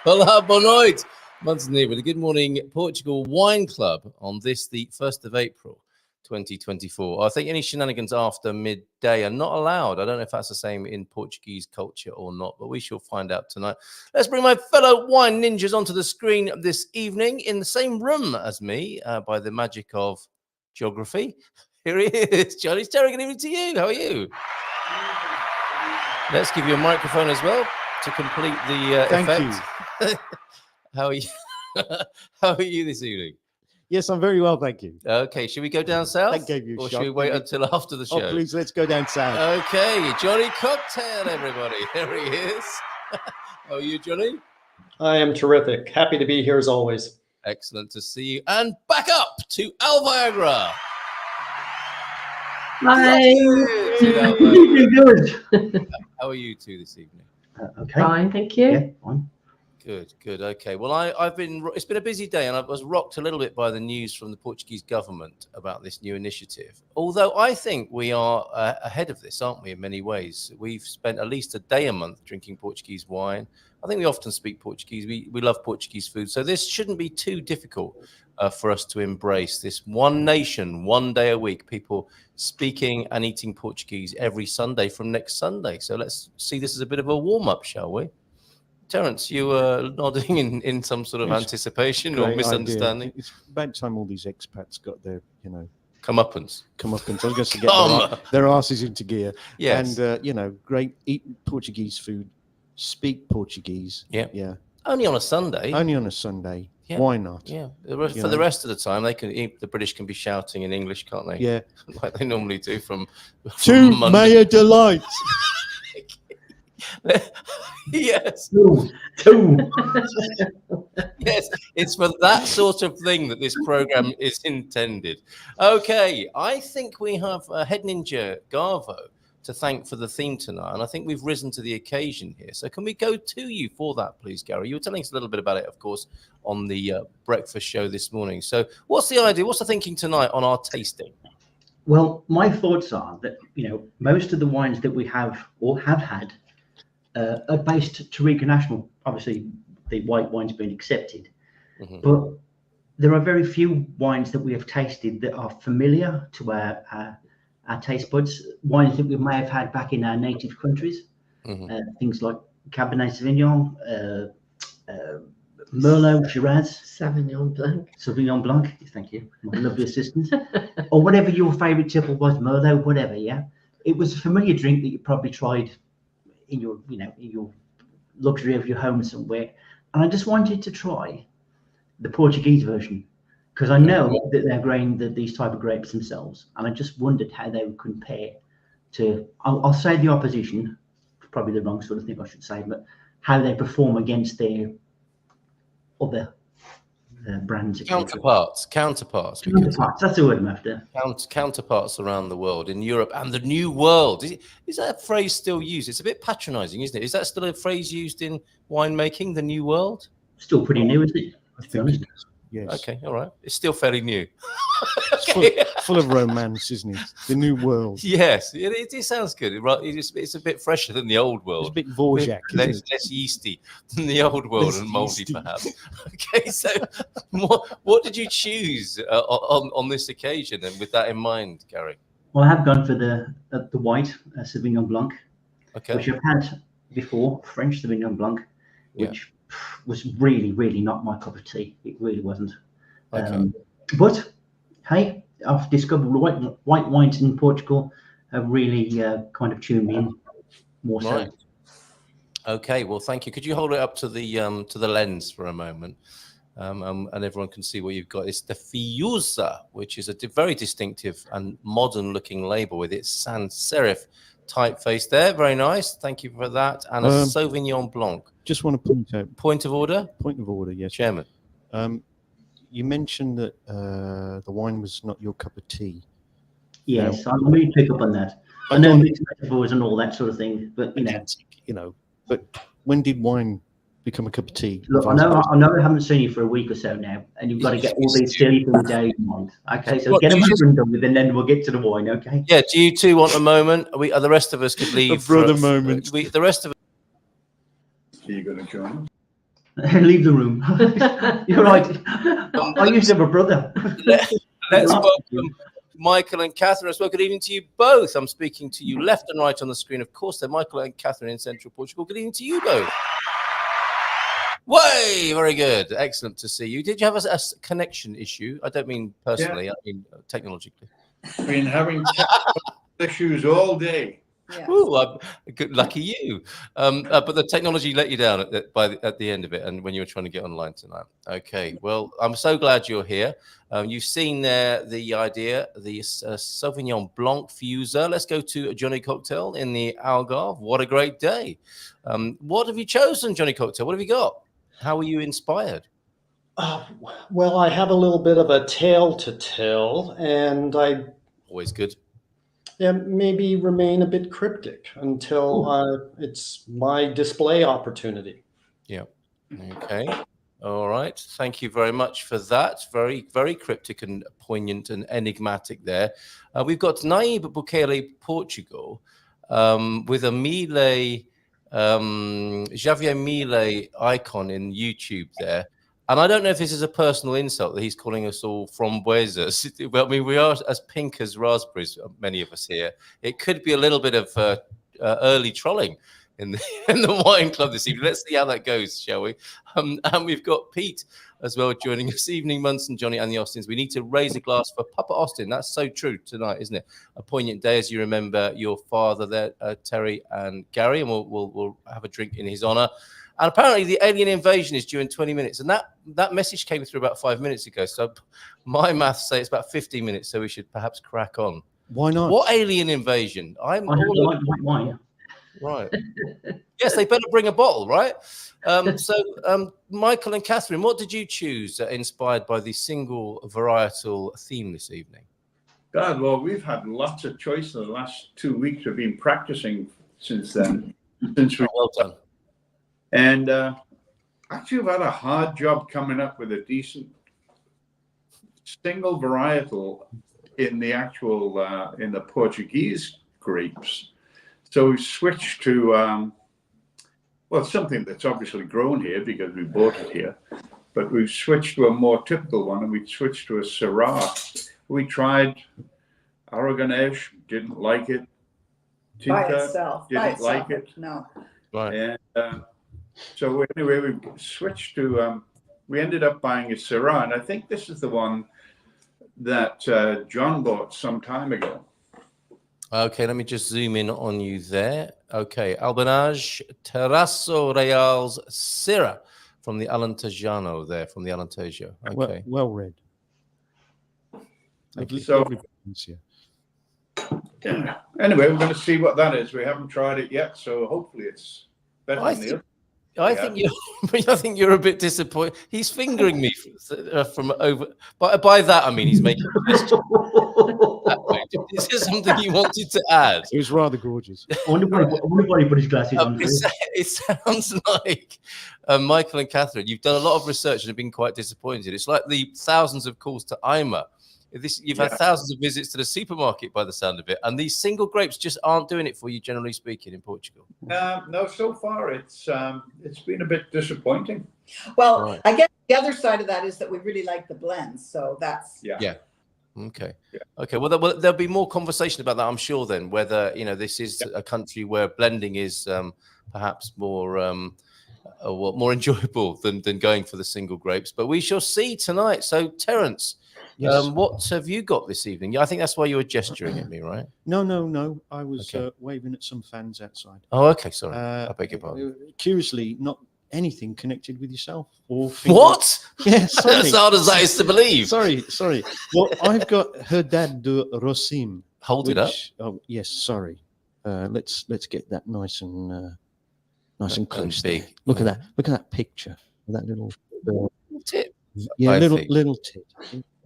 Olá, boa noite. Montenegro, good morning, Portugal Wine Club on this, the 1st of April, 2024. I think any shenanigans after midday are not allowed. I don't know if that's the same in Portuguese culture or not, but we shall find out tonight. Let's bring my fellow wine ninjas onto the screen this evening in the same room as me by the magic of geography. Here he is, Johnny. Terry, good evening to you. How are you? Let's give you a microphone as well to complete the Thank effect. you. How are you? How are you this evening? Yes, I'm very well, thank you. Okay, should we go down south? That gave you a or shock, should we wait didn't it? until after the show? Oh, please, let's go down south. Okay, Johnny Cocktail, everybody. There he is. How are you, Johnny? I am terrific. Happy to be here as always. Excellent to see you. And back up to Al Viagra. Hi. Good. How are you two this evening? Okay. Fine, thank you. Yeah, fine. Good. Okay. Well, it's been a busy day, and I was rocked a little bit by the news from the Portuguese government about this new initiative. Although I think we are ahead of this, aren't we? In many ways, we've spent at least a day a month drinking Portuguese wine. I think we often speak Portuguese. We love Portuguese food, so this shouldn't be too difficult for us to embrace this one nation, one day a week, people speaking and eating Portuguese every Sunday from next Sunday. So let's see this as a bit of a warm-up, shall we? Terence, you were nodding in some sort of anticipation or misunderstanding. Idea. It's about time all these expats got their, comeuppance. I was going to get their asses into gear. Yes. And, great, eat Portuguese food, speak Portuguese. Yeah. Only on a Sunday. Yeah. Why not? Yeah. For the rest of the time, the British can be shouting in English, can't they? Yeah. Like they normally do from To Mayor Delight. Yes. Two. Yes, it's for that sort of thing that this program is intended. Okay, I think we have Head Ninja Garvo to thank for the theme tonight, and I think we've risen to the occasion here. So can we go to you for that, please, Gary? You were telling us a little bit about it, of course, on the breakfast show this morning. So what's the idea? What's the thinking tonight on our tasting? Well, my thoughts are that, most of the wines that we have or have had are based Tariqa National. Obviously, the white wine's been accepted, but there are very few wines that we have tasted that are familiar to our taste buds. Wines that we may have had back in our native countries, things like Cabernet Sauvignon, Merlot, Shiraz, Sauvignon Blanc. Thank you, my lovely assistant, or whatever your favourite tipple was, Merlot, whatever. Yeah, it was a familiar drink that you probably tried in your, in your luxury of your home somewhere, and I just wanted to try the Portuguese version because I know that they're growing these type of grapes themselves, and I just wondered how they would compare to. I'll say the opposition, probably the wrong sort of thing I should say, but how they perform against their other brands. Counterparts. That's the word I'm after. Counterparts around the world, in Europe and the New World. Is that a phrase still used? It's a bit patronizing, isn't it? Is that still a phrase used in winemaking, the New World? Still pretty new, isn't it? To be honest. Yes. Okay, all right. It's still fairly new. Full of romance, isn't it? The New World. Yes, it sounds good. It's a bit fresher than the old world. It's a bit Dvorak, less yeasty than the old world, and mouldy, perhaps. Okay, so what did you choose on this occasion, and with that in mind, Gary? Well, I have gone for the white Sauvignon Blanc, which I've had before, French Sauvignon Blanc, which was really, really not my cup of tea. It really wasn't. But hey, I've discovered white wines in Portugal have really kind of tuned me in more so. Okay, well, thank you. Could you hold it up to the lens for a moment, and everyone can see what you've got? It's the Fiuza, which is a very distinctive and modern-looking label with its sans serif typeface there. Very nice. Thank you for that. And a Sauvignon Blanc. Just want to point out. Point of order? Point of order, yes. Chairman. You mentioned that the wine was not your cup of tea. Yes, I'm going to pick up on that. I know mixed metaphors and all that sort of thing, but but when did wine become a cup of tea? Look, I know I haven't seen you for a week or so now, and you've got to get all these silly things out of your mind. Okay, so get them over and done with, and then we'll get to the wine. Okay. Yeah. Do you two want a moment? The rest of us could leave. A brother moment. The rest of us. Are you going to join? Leave the room. You're right. I used to have a brother. Let's welcome Michael and Catherine as well. Good evening to you both. I'm speaking to you left and right on the screen. Of course, they're Michael and Catherine in central Portugal. Good evening to you both. Way, very good. Excellent to see you. Did you have a connection issue? I don't mean personally, I mean technologically. Been having issues all day. Yeah. Ooh, good, lucky you. But the technology let you down at the end of it, and when you were trying to get online tonight. Okay, well, I'm so glad you're here. You've seen there the idea, the Sauvignon Blanc Fuser. Let's go to Johnny Cocktail in the Algarve. What a great day! What have you chosen, Johnny Cocktail? What have you got? How were you inspired? Well, I have a little bit of a tale to tell, and I Always good. maybe remain a bit cryptic until it's my display opportunity. Yeah. Okay. All right. Thank you very much for that. Very, very cryptic and poignant and enigmatic there. We've got Naib Bukele, Portugal, with a Millet, Javier Millet icon in YouTube there. And I don't know if this is a personal insult that he's calling us all framboises. Well, I mean, we are as pink as raspberries, many of us here. It could be a little bit of early trolling in the wine club this evening. Let's see how that goes, shall we? And we've got Pete as well joining us. Evening, Munson, Johnny, and the Austins. We need to raise a glass for Papa Austin. That's so true tonight, isn't it? A poignant day as you remember your father there, Terry and Gary, and we'll have a drink in his honor. And apparently the alien invasion is due in 20 minutes. And that message came through about 5 minutes ago. So my maths say it's about 15 minutes. So we should perhaps crack on. Why not? What alien invasion? I'm I all like white wine. right. Yes, they better bring a bottle, right? So Michael and Catherine, what did you choose inspired by the single varietal theme this evening? God, well, we've had lots of choice in the last 2 weeks. We've been practicing since then. Well done. And actually, we've had a hard job coming up with a decent single varietal in the actual in the Portuguese grapes. So we've switched to well, something that's obviously grown here because we bought it here, but we've switched to a more typical one, and we switched to a Shiraz. We tried Aragonese, didn't like it. By Tinta, itself. didn't like it. No. Right. And so anyway, we switched to, we ended up buying a Syrah, and I think this is the one that John bought some time ago. Okay, let me just zoom in on you there. Okay, Albanage Terrasso Reals Syrah from the Alentejo there, from the Alentejo. Okay. Well read. So, Yeah. yeah. Anyway, we're going to see what that is. We haven't tried it yet, so hopefully it's better than the other. I think you're a bit disappointed. He's fingering me from over. By that I mean he's making a gesture. Is there something you wanted to add? It was rather gorgeous. I wonder why he put his glasses on. It sounds like Michael and Catherine, you've done a lot of research and have been quite disappointed. It's like the thousands of calls to IMA. You've had thousands of visits to the supermarket by the sound of it, and these single grapes just aren't doing it for you, generally speaking, in Portugal. No, so far it's been a bit disappointing. Well, Right. I guess the other side of that is that we really like the blends. So that's Yeah. Okay. Yeah. Okay. Well, there'll be more conversation about that, I'm sure. Then whether this is a country where blending is perhaps more more enjoyable than going for the single grapes, but we shall see tonight. So, Terence. Yes. What have you got this evening? Yeah, I think that's why you were gesturing at me, right? No. I was Okay. waving at some fans outside. Oh, okay. Sorry. I beg your pardon. Curiously, not anything connected with yourself. Or What? Yeah, sorry. As hard as that is to believe. Sorry. Well, I've got Herdad de Rosim. Hold it up. Oh, yes. Sorry. Let's get that nice and close. big. There. Look at that. Look at that picture. That little Tip. yeah, I little think. little tit.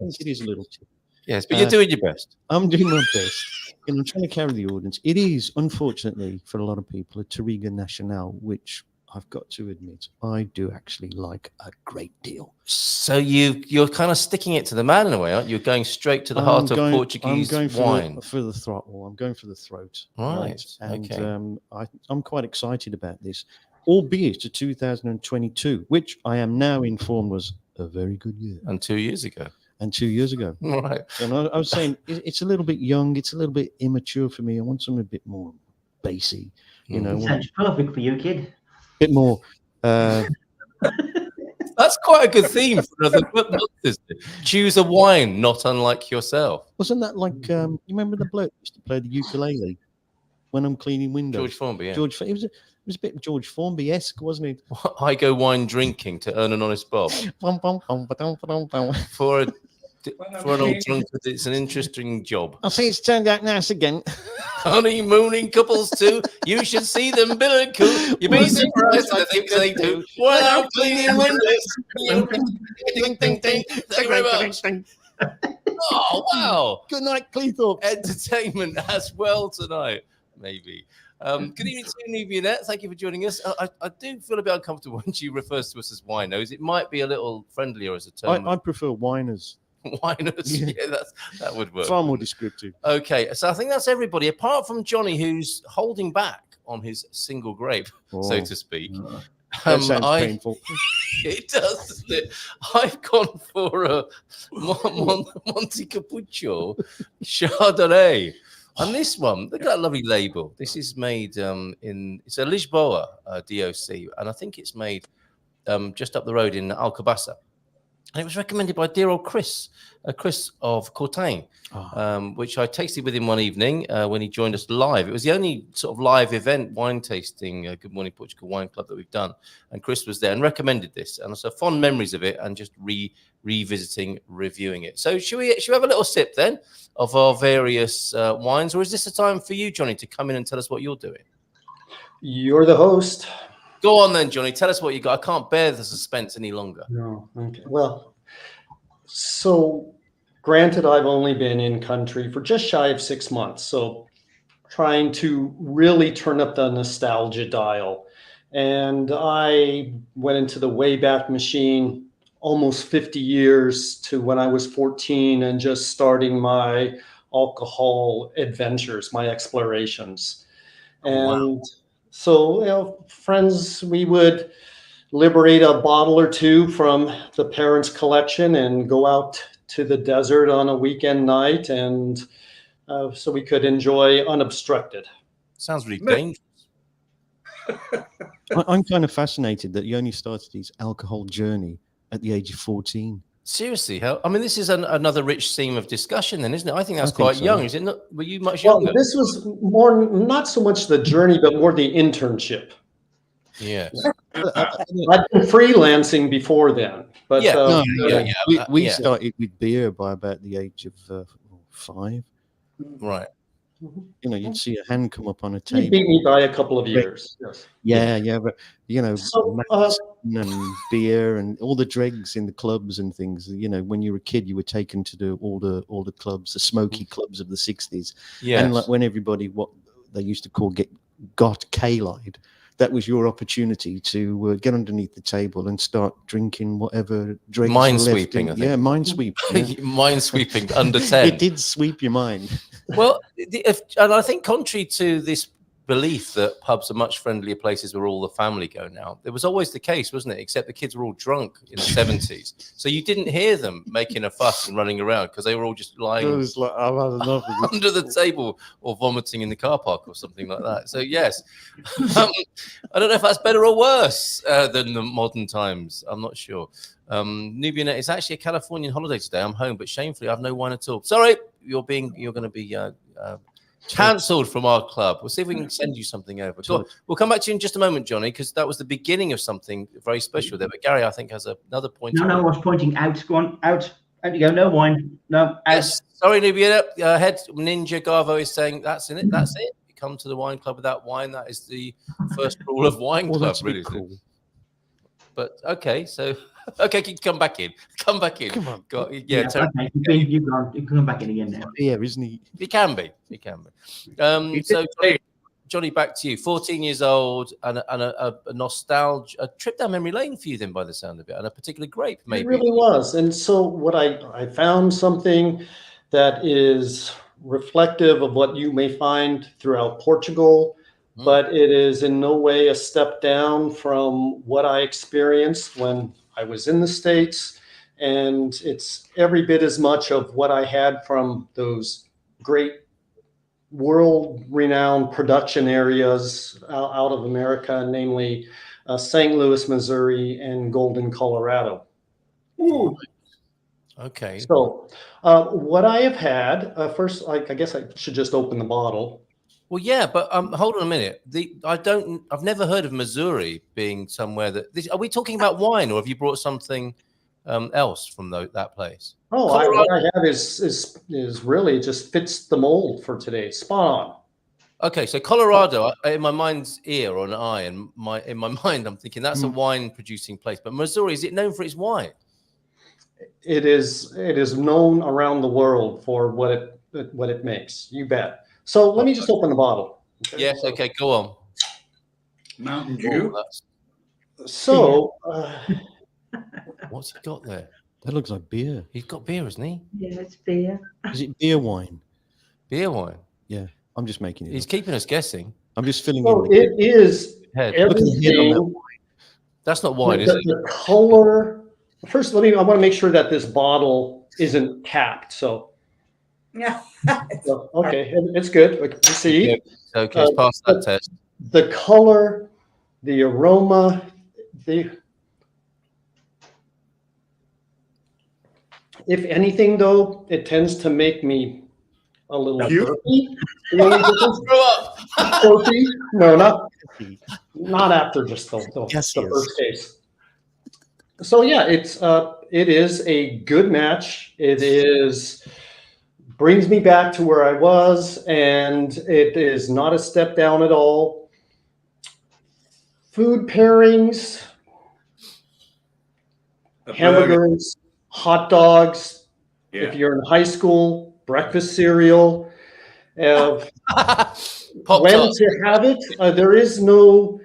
It is a little tit. Yes, but you're doing your best. I'm doing my best. And I'm trying to carry the audience. It is, unfortunately, for a lot of people, a Touriga Nacional, which I've got to admit, I do actually like a great deal. So you're kind of sticking it to the man in a way, aren't you? You're going straight to the heart of Portuguese I'm going wine. for the throttle. I'm going for the throat. Right. And Okay. I'm quite excited about this. albeit a 2022, which I am now informed was a very good year. And 2 years ago. And 2 years ago. Right. And I was saying, it's a little bit young. It's a little bit immature for me. I want something a bit more bassy, you know. Sounds perfect for you, kid. A bit more. That's quite a good theme for another month, isn't it? Choose a wine not unlike yourself. Wasn't that like, you remember the bloke who used to play the ukulele when I'm cleaning windows? George Formby, yeah. It was a bit George Formby-esque, wasn't it? I go wine drinking to earn an honest bob. For an old drunkard, it's an interesting job. I see it's turned out nice again. Honeymooning couples too. You should see them biblical. You'd be surprised I think they do. When I'm cleaning windows. Ding, ding, ding. Thank you very much. Oh, wow. Good night, Cleethorpes. Entertainment as well tonight, maybe. Good evening to you, Nubionette. Thank you for joining us. I do feel a bit uncomfortable when she refers to us as winos. It might be a little friendlier as a term. I prefer whiners. Winos, yeah, that would work. Far more descriptive. Okay, so I think that's everybody, apart from Johnny, who's holding back on his single grape, so to speak. That sounds painful. It does, doesn't it? I've gone for a Monte Cappuccio Chardonnay. And this one, look at that lovely label. This is made it's a Lisboa DOC, and I think it's made just up the road in Alcobaça. And it was recommended by dear old Chris of Courtain, which I tasted with him one evening when he joined us live. It was the only sort of live event wine tasting, Good Morning Portugal Wine Club that we've done. And Chris was there and recommended this. And so fond memories of it and just revisiting, reviewing it. So should we have a little sip then of our various wines? Or is this a time for you, Johnny, to come in and tell us what you're doing? You're the host. Go on then, Johnny. Tell us what you got. I can't bear the suspense any longer. No. Okay. Well, so granted, I've only been in country for just shy of 6 months. So trying to really turn up the nostalgia dial. And I went into the Wayback Machine almost 50 years to when I was 14 and just starting my alcohol adventures, my explorations. And wow. So, friends, we would liberate a bottle or two from the parents' collection and go out to the desert on a weekend night, and so we could enjoy unobstructed. Sounds really dangerous. I'm kind of fascinated that you only started his alcohol journey at the age of 14. Seriously, I mean, this is another rich theme of discussion, then, isn't it? I think that's quite young. Is it not? Were you much younger? Well, this was more not so much the journey, but more the internship. Yes. I'd been freelancing before then, but we started with beer by about the age of 5. Right. You'd see a hand come up on a table. You beat me by a couple of years. Yes. Yeah, but and beer and all the dregs in the clubs and things. When you were a kid, you were taken to all the clubs, the smoky clubs of the 60s. Yeah, and like when everybody what they used to call got K-lied, that was your opportunity to get underneath the table and start drinking whatever dregs. Minesweeping, I think. Yeah, minesweeping. Yeah. Minesweeping under 10. It did sweep your mind. Well, and I think contrary to this belief that pubs are much friendlier places where all the family go now, it was always the case, wasn't it? Except the kids were all drunk in the 70s. So you didn't hear them making a fuss and running around because they were all just lying under the table or vomiting in the car park or something like that. So, yes, I don't know if that's better or worse than the modern times. I'm not sure. Nubionette, it's actually a Californian holiday today. I'm home, but shamefully, I have no wine at all. Sorry, you're going to be cancelled from our club. We'll see if we can send you something over. We'll come back to you in just a moment, Johnny, because that was the beginning of something very special there. But Gary, I think, has another point. No, I was pointing out. Go on, out. Out you go. No wine. No, out. Yes. Sorry, Nubionette. Head Ninja Garvo is saying that's in it. That's it. You come to the wine club without wine. That is the first rule of wine club. That's really cool. But okay, so. Okay, come back in. Come back in. Come on. Okay, you can come back in again now. Yeah, isn't he? He can be. So, Johnny, back to you. 14 years old and a nostalgia, a trip down memory lane for you then, by the sound of it, and a particular grape, maybe. It really was. And so what I found something that is reflective of what you may find throughout Portugal, but it is in no way a step down from what I experienced when I was in the States. And it's every bit as much of what I had from those great world-renowned production areas out of America, namely St. Louis, Missouri, and Golden, Colorado. Ooh. Okay. So what I have had, first, I guess I should just open the bottle. Well, yeah, but hold on a minute. I've never heard of Missouri being somewhere are we talking about wine, or have you brought something else from that place? Oh, what I have is really just fits the mold for today. It's spot on. Okay, so Colorado, in my mind's ear or an eye, and in my mind, I'm thinking that's a wine producing place. But Missouri, is it known for its wine? It is known around the world for what it makes. You bet. So let me just open the bottle. Okay? Yes. Okay. Go on. Mountain Dew. So, what's he got there? That looks like beer. He's got beer, isn't he? Yeah, it's beer. Is it beer wine? Beer wine. Yeah, I'm just making it. He's keeping us guessing. I'm just filling in. It is everything. That's not wine, is it? The color. First, I want to make sure that this bottle isn't capped. So, yeah. Okay, it's good. We can proceed. Okay, pass that test. The color, the aroma, if anything, though, it tends to make me a little burpy. Grow up. Burpy? No, not after just the first case. So yeah, it is a good match. It brings me back to where I was, and it is not a step down at all. Food pairings, hamburgers, hot dogs. Yeah. If you're in high school, breakfast cereal. When to have it, there is no.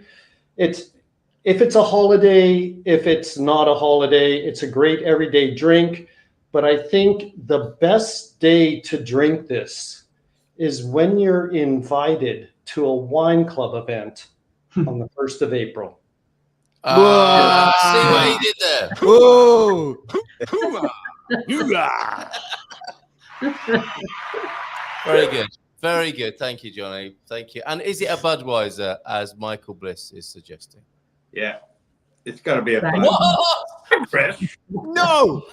If it's a holiday, if it's not a holiday, it's a great everyday drink. But I think the best day to drink this is when you're invited to a wine club event on the 1st of April. See what he did there. Whoa! Very good. Very good. Thank you, Johnny. Thank you. And is it a Budweiser, as Michael Bliss is suggesting? Yeah. It's got to be a Budweiser. No!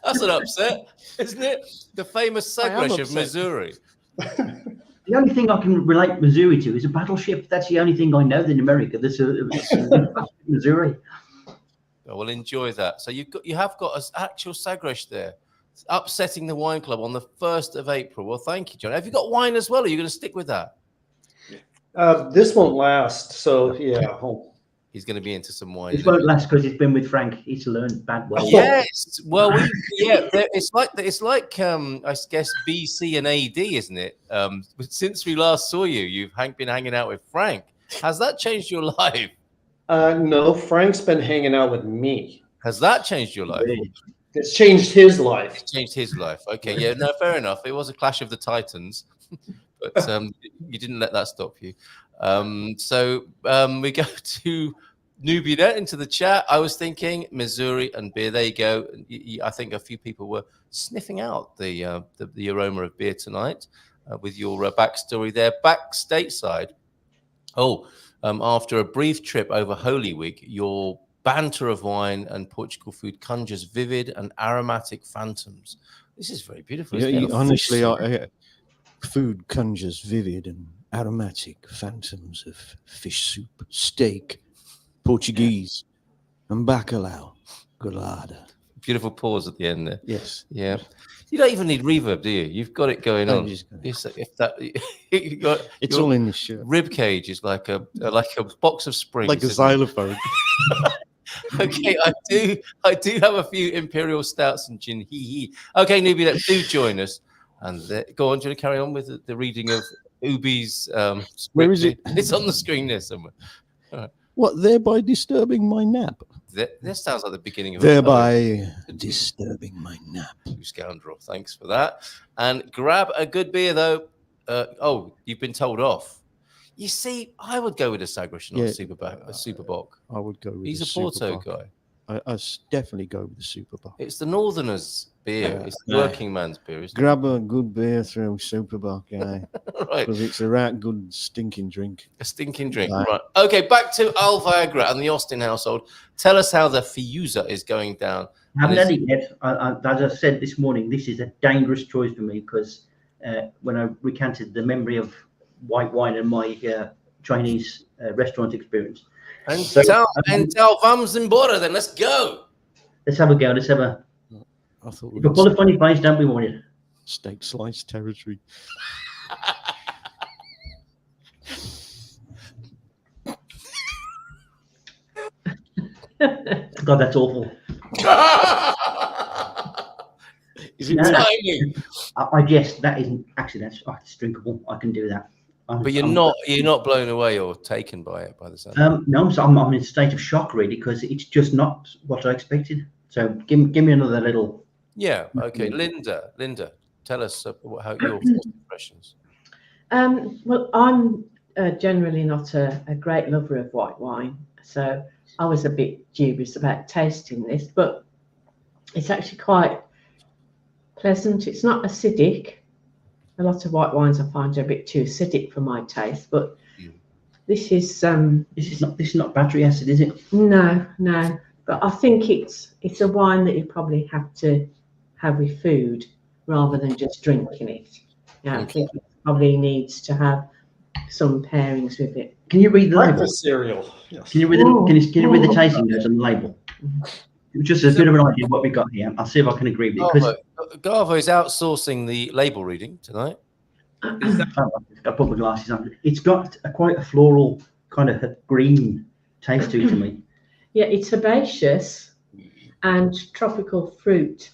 That's an upset, isn't it? The famous Sagres of Missouri. The only thing I can relate Missouri to is a battleship. That's the only thing I know in America. That's Missouri. Oh, well, enjoy that. So you have got an actual Sagres there, upsetting the wine club on the 1st of April. Well, thank you, John. Have you got wine as well? Or are you going to stick with that? This won't last. So yeah. He's going to be into some wine. It won't last because he's been with Frank. He's learned bad ways. Yes. Well, it's like I guess BC and AD, isn't it? Since we last saw you, you've been hanging out with Frank. Has that changed your life? No, Frank's been hanging out with me. Has that changed your life? It's changed his life. It's changed his life. Okay, yeah, no, fair enough. It was a clash of the Titans, but you didn't let that stop you. So we go to Nubinet into the chat. I was thinking Missouri and beer. There you go. I think a few people were sniffing out the aroma of beer tonight with your backstory there. Back stateside. After a brief trip over Holy Week, your banter of wine and Portugal food conjures vivid and aromatic phantoms. This is very beautiful. Yeah, honestly, food conjures vivid and aromatic phantoms of fish soup, steak, Portuguese, and bacalhau. Galada. Beautiful pause at the end there. Yes. Yeah. You don't even need reverb, do you? You've got it going on. It's all in this shirt. Rib cage is like a box of springs, like a xylophone. Okay, I do have a few imperial stouts and gin. Okay, Nubi, do join us. And go on, do you want to carry on with the reading of Ubi's Where is it? It's on the screen there somewhere. Right. What, thereby disturbing my nap? This sounds like the beginning of thereby disturbing my nap. You scoundrel. Thanks for that. And grab a good beer, though. You've been told off. You see, I would go with a Sagres, not a Superbock. I would go with. He's a Porto guy. I definitely go with the Superbock. It's the Northerners' beer. It's the working man's beer. Grab a good beer through Superbock, right? Because it's a right good stinking drink. A stinking drink, right? Okay, back to Alvagra and the Austin household. Tell us how the Fiusa is going down. I haven't had it yet. As I said this morning, this is a dangerous choice for me because when I recanted the memory of white wine and my Chinese restaurant experience. And tell vamos embora then. Let's go. Let's have a go. Let's have a. I thought If we call it funny place, don't we want it? Steak slice territory. God, that's awful. Is it tiny? I guess that isn't actually. It's drinkable. I can do that. But you're not blown away or taken by it by the sound. No, I'm in a state of shock really because it's just not what I expected. So give me another little. Yeah. Okay, Linda, tell us how your impressions. Well, I'm generally not a great lover of white wine, so I was a bit dubious about tasting this, but it's actually quite pleasant. It's not acidic. A lot of white wines I find are a bit too acidic for my taste, but this is not battery acid, is it? No. But I think it's a wine that you probably have to have with food rather than just drinking it. Yeah, I think it probably needs to have some pairings with it. Can you read the label? Breakfast cereal. Yes. Can you read the tasting notes on the label? Just a bit of an idea of what we got here. I'll see if I can agree with it. Garvo is outsourcing the label reading tonight. I put my glasses on. It's got quite a floral kind of green taste to it to me. Yeah, it's herbaceous and tropical fruit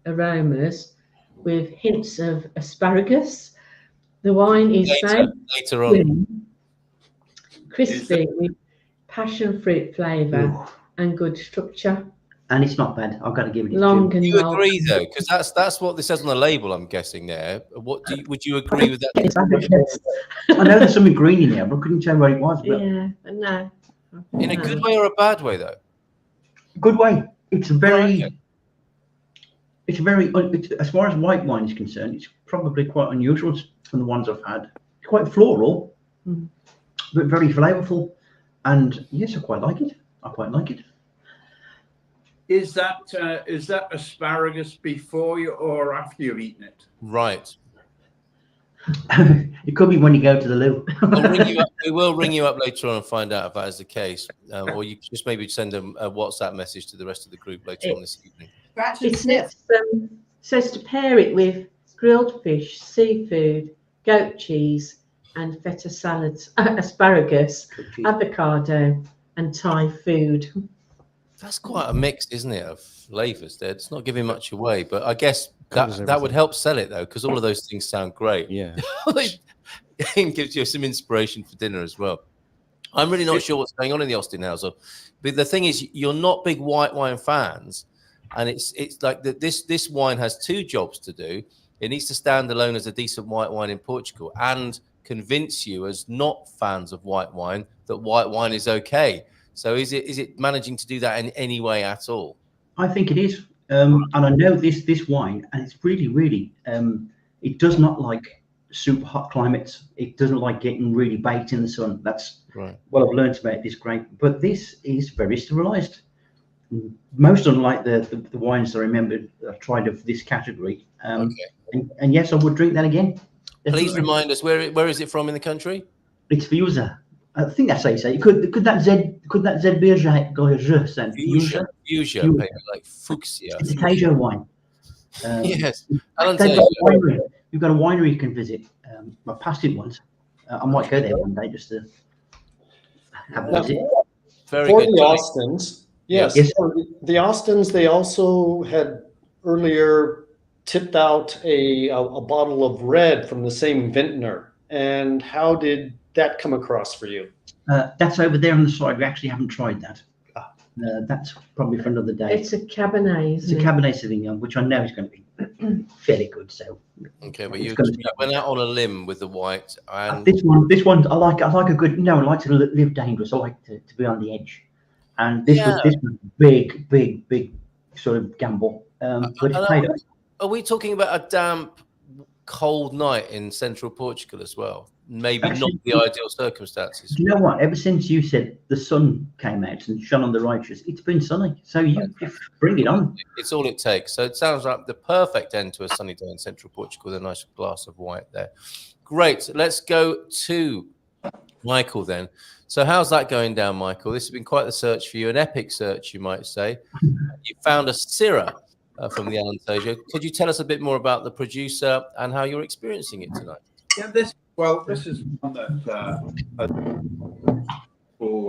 aromas with hints of asparagus. The wine is later on crispy with passion fruit flavour and good structure. And it's not bad. I've got to give it. Long and you agree though, because that's what this says on the label. I'm guessing there. Would you agree with that? I know there's something green in there, but I couldn't tell what it was. But yeah, no. In a good way or a bad way though? Good way. It's very. As far as white wine is concerned, it's probably quite unusual from the ones I've had. It's quite floral, but very flavourful, and yes, I quite like it. Is that asparagus before you or after you've eaten it? Right. It could be when you go to the loo. We will ring you up later on and find out if that is the case, or you just maybe send a WhatsApp message to the rest of the group later on this evening. It says to pair it with grilled fish, seafood, goat cheese, and feta salads, asparagus, avocado, and Thai food. That's quite a mix, isn't it, of flavours there? It's not giving much away, but I guess that would help sell it, though, because all of those things sound great. Yeah. It gives you some inspiration for dinner as well. I'm really not sure what's going on in the Austin household. But the thing is, you're not big white wine fans, and it's like this wine has two jobs to do. It needs to stand alone as a decent white wine in Portugal and convince you as not fans of white wine that white wine is okay. So is it managing to do that in any way at all? I think it is. And I know this wine, and it's really, it does not like super hot climates. It doesn't like getting really baked in the sun. That's what I've learned about this grape. But this is very sterilized. Most unlike the wines that I remember I've tried of this category. And yes, I would drink that again. Definitely. Please remind us where is it from in the country? It's Fiusa. I think that's how you say it. Could that Z be a go sound? Fuchsia, like fuchsia. It's a Tejo wine. Yes. You've got a winery you can visit. I passed it once. I might go there one day just to have a visit. For the Austins, yes. For the Austins, they also had earlier tipped out a bottle of red from the same vintner. And how did that come across for you? That's over there on the side. We actually haven't tried that. That's probably for another day. It's a Cabernet, It's a isn't it? Cabernet Sauvignon, which I know is going to be fairly good. So Okay, but it's you gonna went out on a limb with the white, and this one, I like a good. You know, I like to live dangerous. I like to be on the edge, and this was big sort of gamble. But it paid off. are we talking about a damp, cold night in central Portugal as well? Maybe Actually, not the ideal circumstances. Do you know what? Ever since you said the sun came out and shone on the righteous, it's been sunny. So you bring it on. It's all it takes. So it sounds like the perfect end to a sunny day in central Portugal with a nice glass of white there. Great. Let's go to Michael then. So how's that going down, Michael? This has been quite the search for you, an epic search, you might say. You found a Syrah from the Alentejo. Could you tell us a bit more about the producer and how you're experiencing it tonight? Yeah, this is one that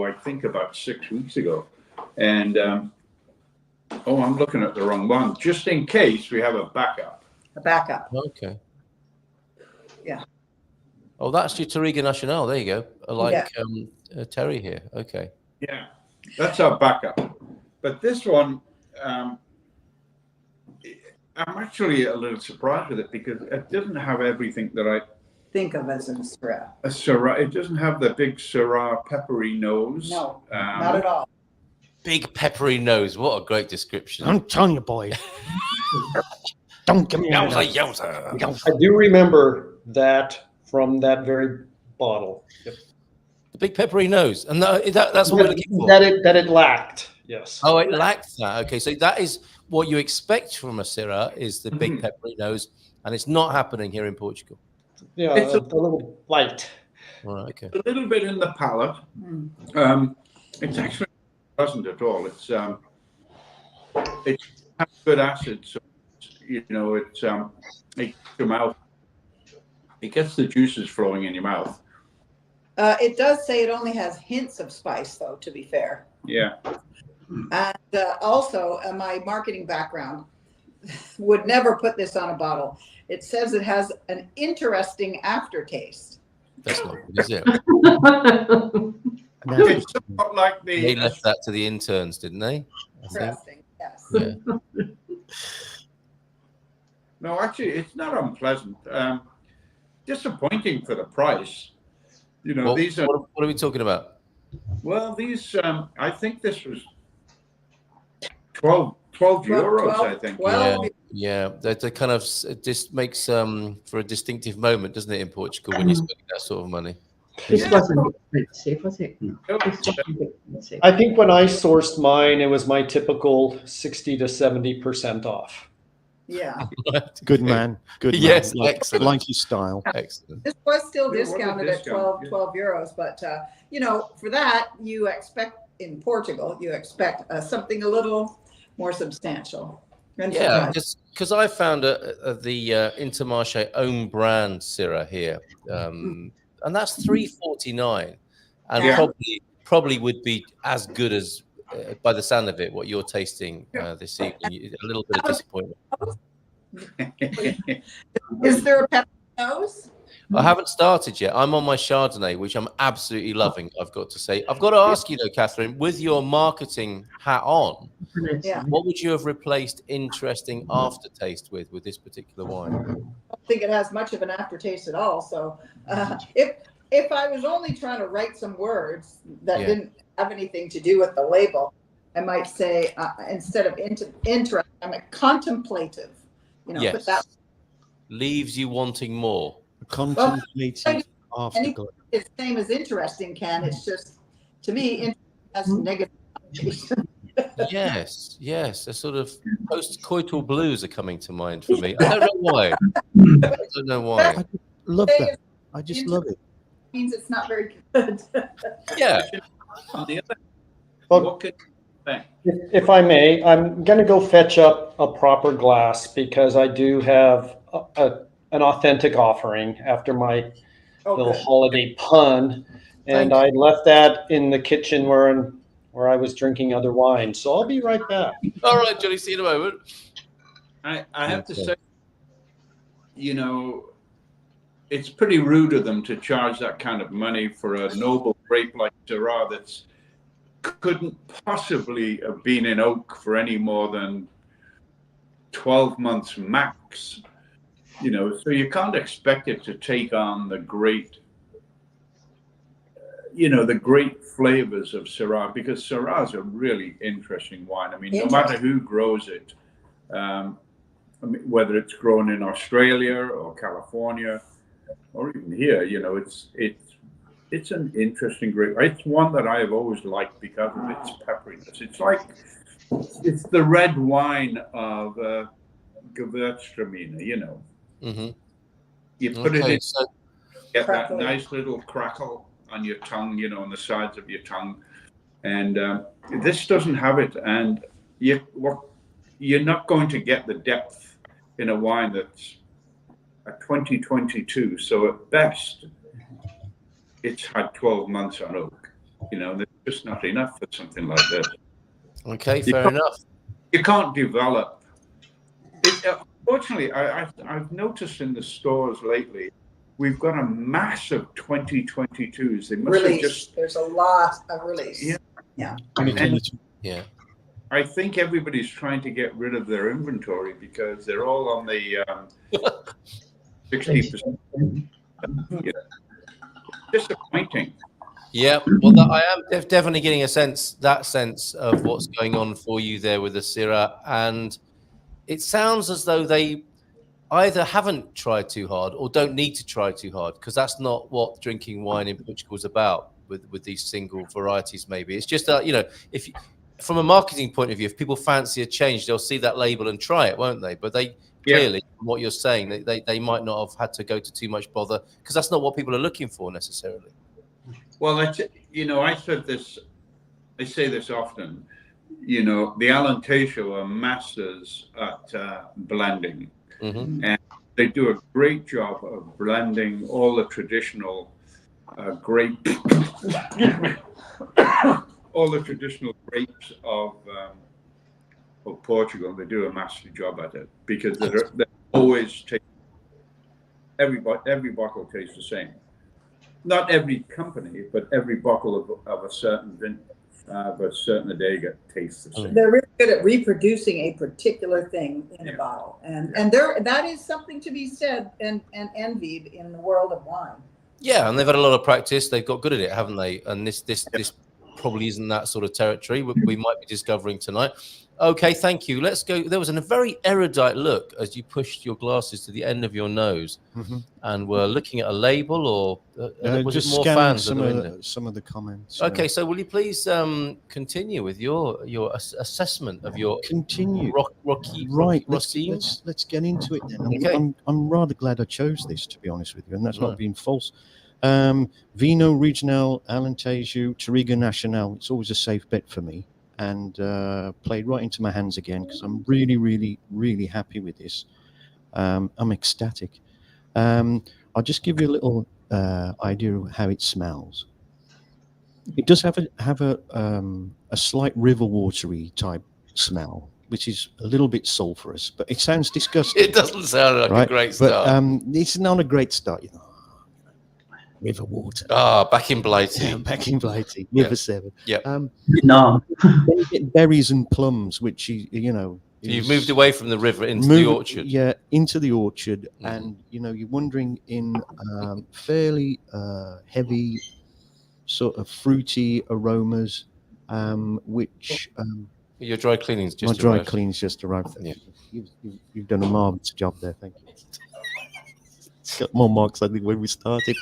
I think about 6 weeks ago, and I'm looking at the wrong one. Just in case we have a backup. A backup. Okay. Yeah. Oh, that's your Touriga Nacional. There you go. Like Terry here. Okay. Yeah, that's our backup. But this one, I'm actually a little surprised with it because it doesn't have everything that I think of as a Syrah. A Syrah. It doesn't have the big Syrah peppery nose. No, not at all. Big peppery nose. What a great description. I'm telling you, boy. Don't get me out. I do remember that from that very bottle. Yep. The big peppery nose, and that's what we're looking for. That it lacked. Yes. Oh, it lacked that. Okay, so that is what you expect from a Syrah, is the big peppery nose, and it's not happening here in Portugal. Yeah, it's a little light. All right, okay. A little bit in the palate. It's actually doesn't at all. It has good acid, so you know it makes your mouth. It gets the juices flowing in your mouth. It does say it only has hints of spice, though. To be fair. Yeah. And also, my marketing background would never put this on a bottle. It says it has an interesting aftertaste. That's not good, is it? It's somewhat like They left that to the interns, didn't they? Interesting, yes. Yeah. No, actually, it's not unpleasant. Disappointing for the price. You know, these are. What are we talking about? Well, these. I think this was 12 euros. I think. 12. Yeah. That kind of just makes for a distinctive moment, doesn't it, in Portugal when you're spending that sort of money? This wasn't expensive, was it? No. This wasn't expensive. I think when I sourced mine, it was my typical 60 to 70% off. Yeah. Good man. Good man. Yes, Like, excellent. like your style. Excellent. This was still Yeah, what a discounted at discount, 12 euros, but you know, for that you expect in Portugal, you expect something a little more substantial. Yeah, because I found the Intermarché own brand Syrah here, and that's $3.49, and probably would be as good as, by the sound of it, what you're tasting this evening. A little bit of disappointment. Is there a pepper nose? I haven't started yet. I'm on my Chardonnay, which I'm absolutely loving, I've got to say. I've got to ask you, though, Catherine, with your marketing hat on, what would you have replaced interesting aftertaste with this particular wine? I don't think it has much of an aftertaste at all. So if I was only trying to write some words that didn't have anything to do with the label, I might say, instead of interesting, I'm contemplative. You know, but that leaves you wanting more. Contemplative afterglow. It's the same as interesting, Ken. It's just, to me, has negative connotation. Yes. A sort of post-coital blues are coming to mind for me. I don't know why. I love that. I just love it. Means it's not very good. Yeah. What could if I may, I'm going to go fetch up a proper glass because I do have an authentic offering after my little holiday pun, and I left that in the kitchen where I was drinking other wine. So I'll be right back. All right, Johnny. See you in a moment. I have to say, you know, it's pretty rude of them to charge that kind of money for a noble grape like Shiraz that's couldn't possibly have been in oak for any more than 12 months max, you know, so you can't expect it to take on the great, you know, the great flavors of Shiraz, because Shiraz is a really interesting wine. I mean, no matter who grows it, I mean, whether it's grown in Australia or California or even here, you know, it's an interesting grape. It's one that I have always liked because of its pepperiness. It's like, it's the red wine of Gewürztraminer, you know. Mm-hmm. You put it in, so get that nice little crackle on your tongue, you know, on the sides of your tongue. And this doesn't have it. And you're not going to get the depth in a wine that's a 2022. So at best, it's had 12 months on oak. You know, there's just not enough for something like this. Okay, fair enough. You can't develop. Unfortunately, I've noticed in the stores lately, we've got a massive 2022s. They must have just, there's a lot of release. Yeah. And, yeah. I think everybody's trying to get rid of their inventory because they're all on the 60%. Yeah. Disappointing. Yeah, well, I am definitely getting that sense of what's going on for you there with the Syrah, and it sounds as though they either haven't tried too hard or don't need to try too hard, because that's not what drinking wine in Portugal is about with these single varieties. Maybe it's just you know, if you, from a marketing point of view, if people fancy a change, they'll see that label and try it, won't they? But they clearly, from what you're saying, they might not have had to go to too much bother, because that's not what people are looking for necessarily. Well, that's, you know, I say this often, you know, the Alan Tay Show are masters at blending. Mm-hmm. And they do a great job of blending all the traditional grape, all the traditional grapes of Portugal. They do a master job at it because they always take, every bottle tastes the same. Not every company, but every bottle of a certain vintage, of a certain adega tastes the same. They're really good at reproducing a particular thing in a bottle, and that is something to be said and envied in the world of wine. Yeah, and they've had a lot of practice. They've got good at it, haven't they? And this probably isn't that sort of territory we might be discovering tonight. Okay, thank you. Let's go. There was a very erudite look as you pushed your glasses to the end of your nose, and we're looking at a label, or was it more fans? Some of the comments. Okay, so will you please continue with your assessment of your Rocky? Right, let's get into it then. Okay. I'm rather glad I chose this, to be honest with you, and that's not being false. Vino Regional, Alentejo, Touriga Nacional. It's always a safe bet for me, and played right into my hands again because I'm really, really, really happy with this. I'm ecstatic. I'll just give you a little idea of how it smells. It does have a slight river watery type smell, which is a little bit sulfurous, but it sounds disgusting. It doesn't sound like a great start. But it's not a great start, you know. River water. Back in Blighty. Yeah, back in Blighty. River 7. Yeah. No. Then you get berries and plums, which you know. So you've moved away from the river into the orchard. Yeah, into the orchard, and you know you're wandering in fairly heavy, sort of fruity aromas, which your dry cleaning's just my dry cleaning's just arrived. Yeah. You've done a marvelous job there, thank you. It's got more marks, I think, when we started.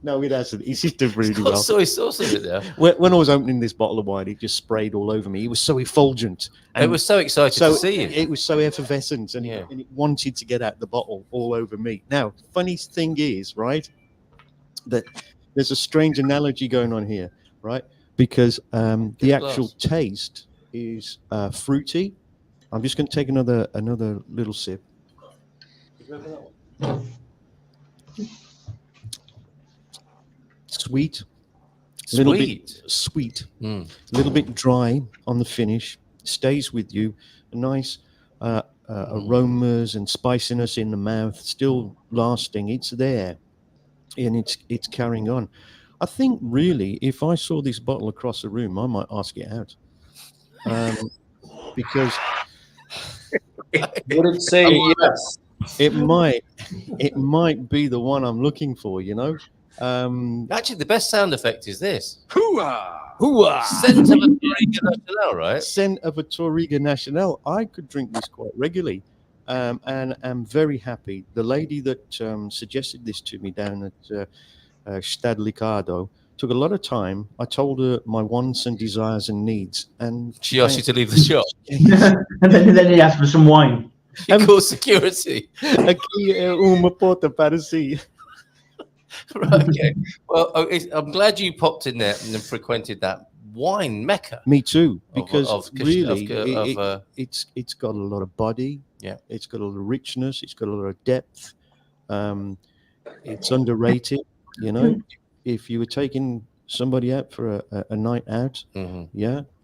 No, it hasn't. He's just doing really well. Soy sauce in it there. When I was opening this bottle of wine, it just sprayed all over me. It was so effulgent. And it was so excited to see you. It was so effervescent, and it wanted to get out the bottle all over me. Now, funny thing is, right, that there's a strange analogy going on here, right? Because the actual taste is fruity. I'm just going to take another little sip. Sweet, a little bit sweet, a little bit dry on the finish. Stays with you. Nice aromas and spiciness in the mouth, still lasting. It's there, and it's carrying on. I think really, if I saw this bottle across the room, I might ask it out, because Would it say yes? it might be the one I'm looking for. Actually, the best sound effect is this. Hooah! Scent of a Touriga Nacional, right? Scent of a Touriga Nacional. I could drink this quite regularly, and am very happy. The lady that suggested this to me down at Stadlicado took a lot of time. I told her my wants and desires and needs, and She asked you to leave the shop. And then he asked for some wine. She called security. Aqui é uma porta para si. Right, okay. Well, I'm glad you popped in there and frequented that wine mecca. Me too, because it's got a lot of body. Yeah, it's got a lot of richness. It's got a lot of depth. It's underrated. If you were taking somebody out for a night out,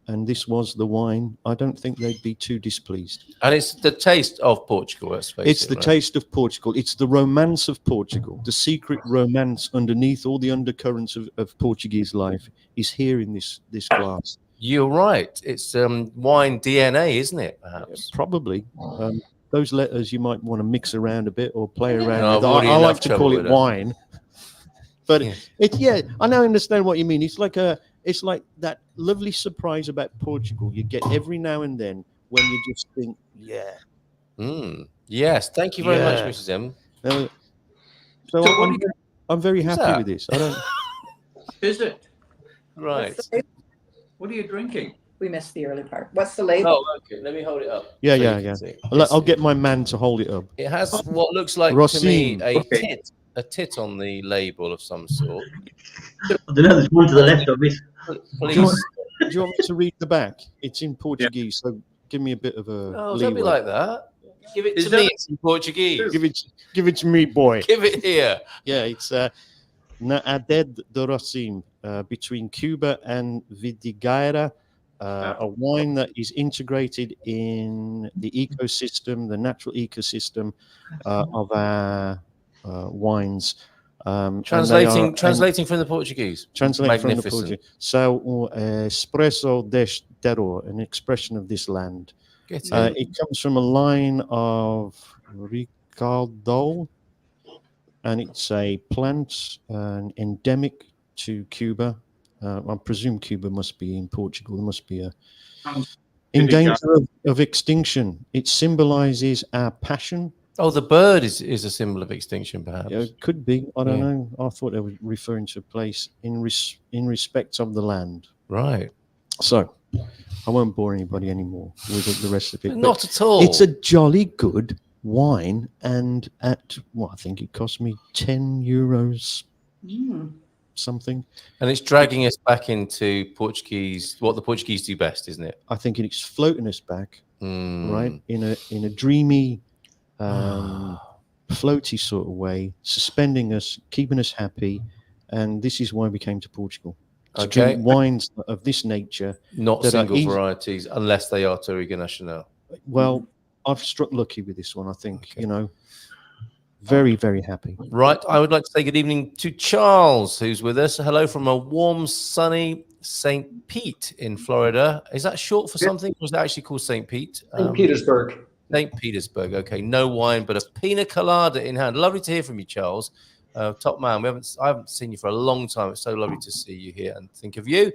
and this was the wine, I don't think they'd be too displeased. And it's the taste of Portugal, let's face it. It's the taste of Portugal. It's the romance of Portugal. The secret romance underneath all the undercurrents of Portuguese life is here in this glass. You're right. It's wine DNA, isn't it? Perhaps. Probably. Those letters you might want to mix around a bit or play around No, with. I've I like to call with it wine. But I now understand what you mean. It's like that lovely surprise about Portugal you get every now and then when you just think, yes. Thank you very much, Mrs. M. So I'm very happy with this. I don't. Is it right? What are you drinking? We missed the early part. What's the label? Oh, okay. Let me hold it up. Yeah. I'll get my man to hold it up. It has what looks like Rosine. to me a tit on the label of some sort. I don't know. There's one to the left of it. Please. Do you want me to read the back? It's in Portuguese, so give me a bit of a. Oh, don't be like that. Give it to me. It's in Portuguese. Give it to me, boy. Give it here. Yeah, it's Na Aded de Rossim, between Cuba and Vidigueira, a wine that is integrated in the ecosystem, the natural ecosystem of our wines. Translating from the Portuguese. Translating from the Portuguese. So, espresso deste terroir, an expression of this land. It comes from a line of Ricardo, and it's a plant endemic to Cuba. I presume Cuba must be in Portugal. There must be in danger of extinction. It symbolizes our passion. Oh, the bird is a symbol of extinction, perhaps. Yeah, it could be. I don't know. I thought they were referring to a place in respect of the land. Right. So, I won't bore anybody anymore with the rest of it. Not at all. It's a jolly good wine, and I think it cost me €10 something. And it's dragging us back into Portuguese, what the Portuguese do best, isn't it? I think it's floating us back, right, in a dreamy, floaty sort of way, suspending us, keeping us happy, and this is why we came to Portugal. To drink wines of this nature, not single varieties, unless they are Touriga Nacional. Well, I've struck lucky with this one. I think very, very happy. Right, I would like to say good evening to Charles, who's with us. Hello from a warm, sunny St. Pete in Florida. Is that short for something? Or was that actually called St. Pete? St. Petersburg. St. Petersburg. Okay, no wine, but a pina colada in hand. Lovely to hear from you, Charles. Top man. I haven't seen you for a long time. It's so lovely to see you here and think of you.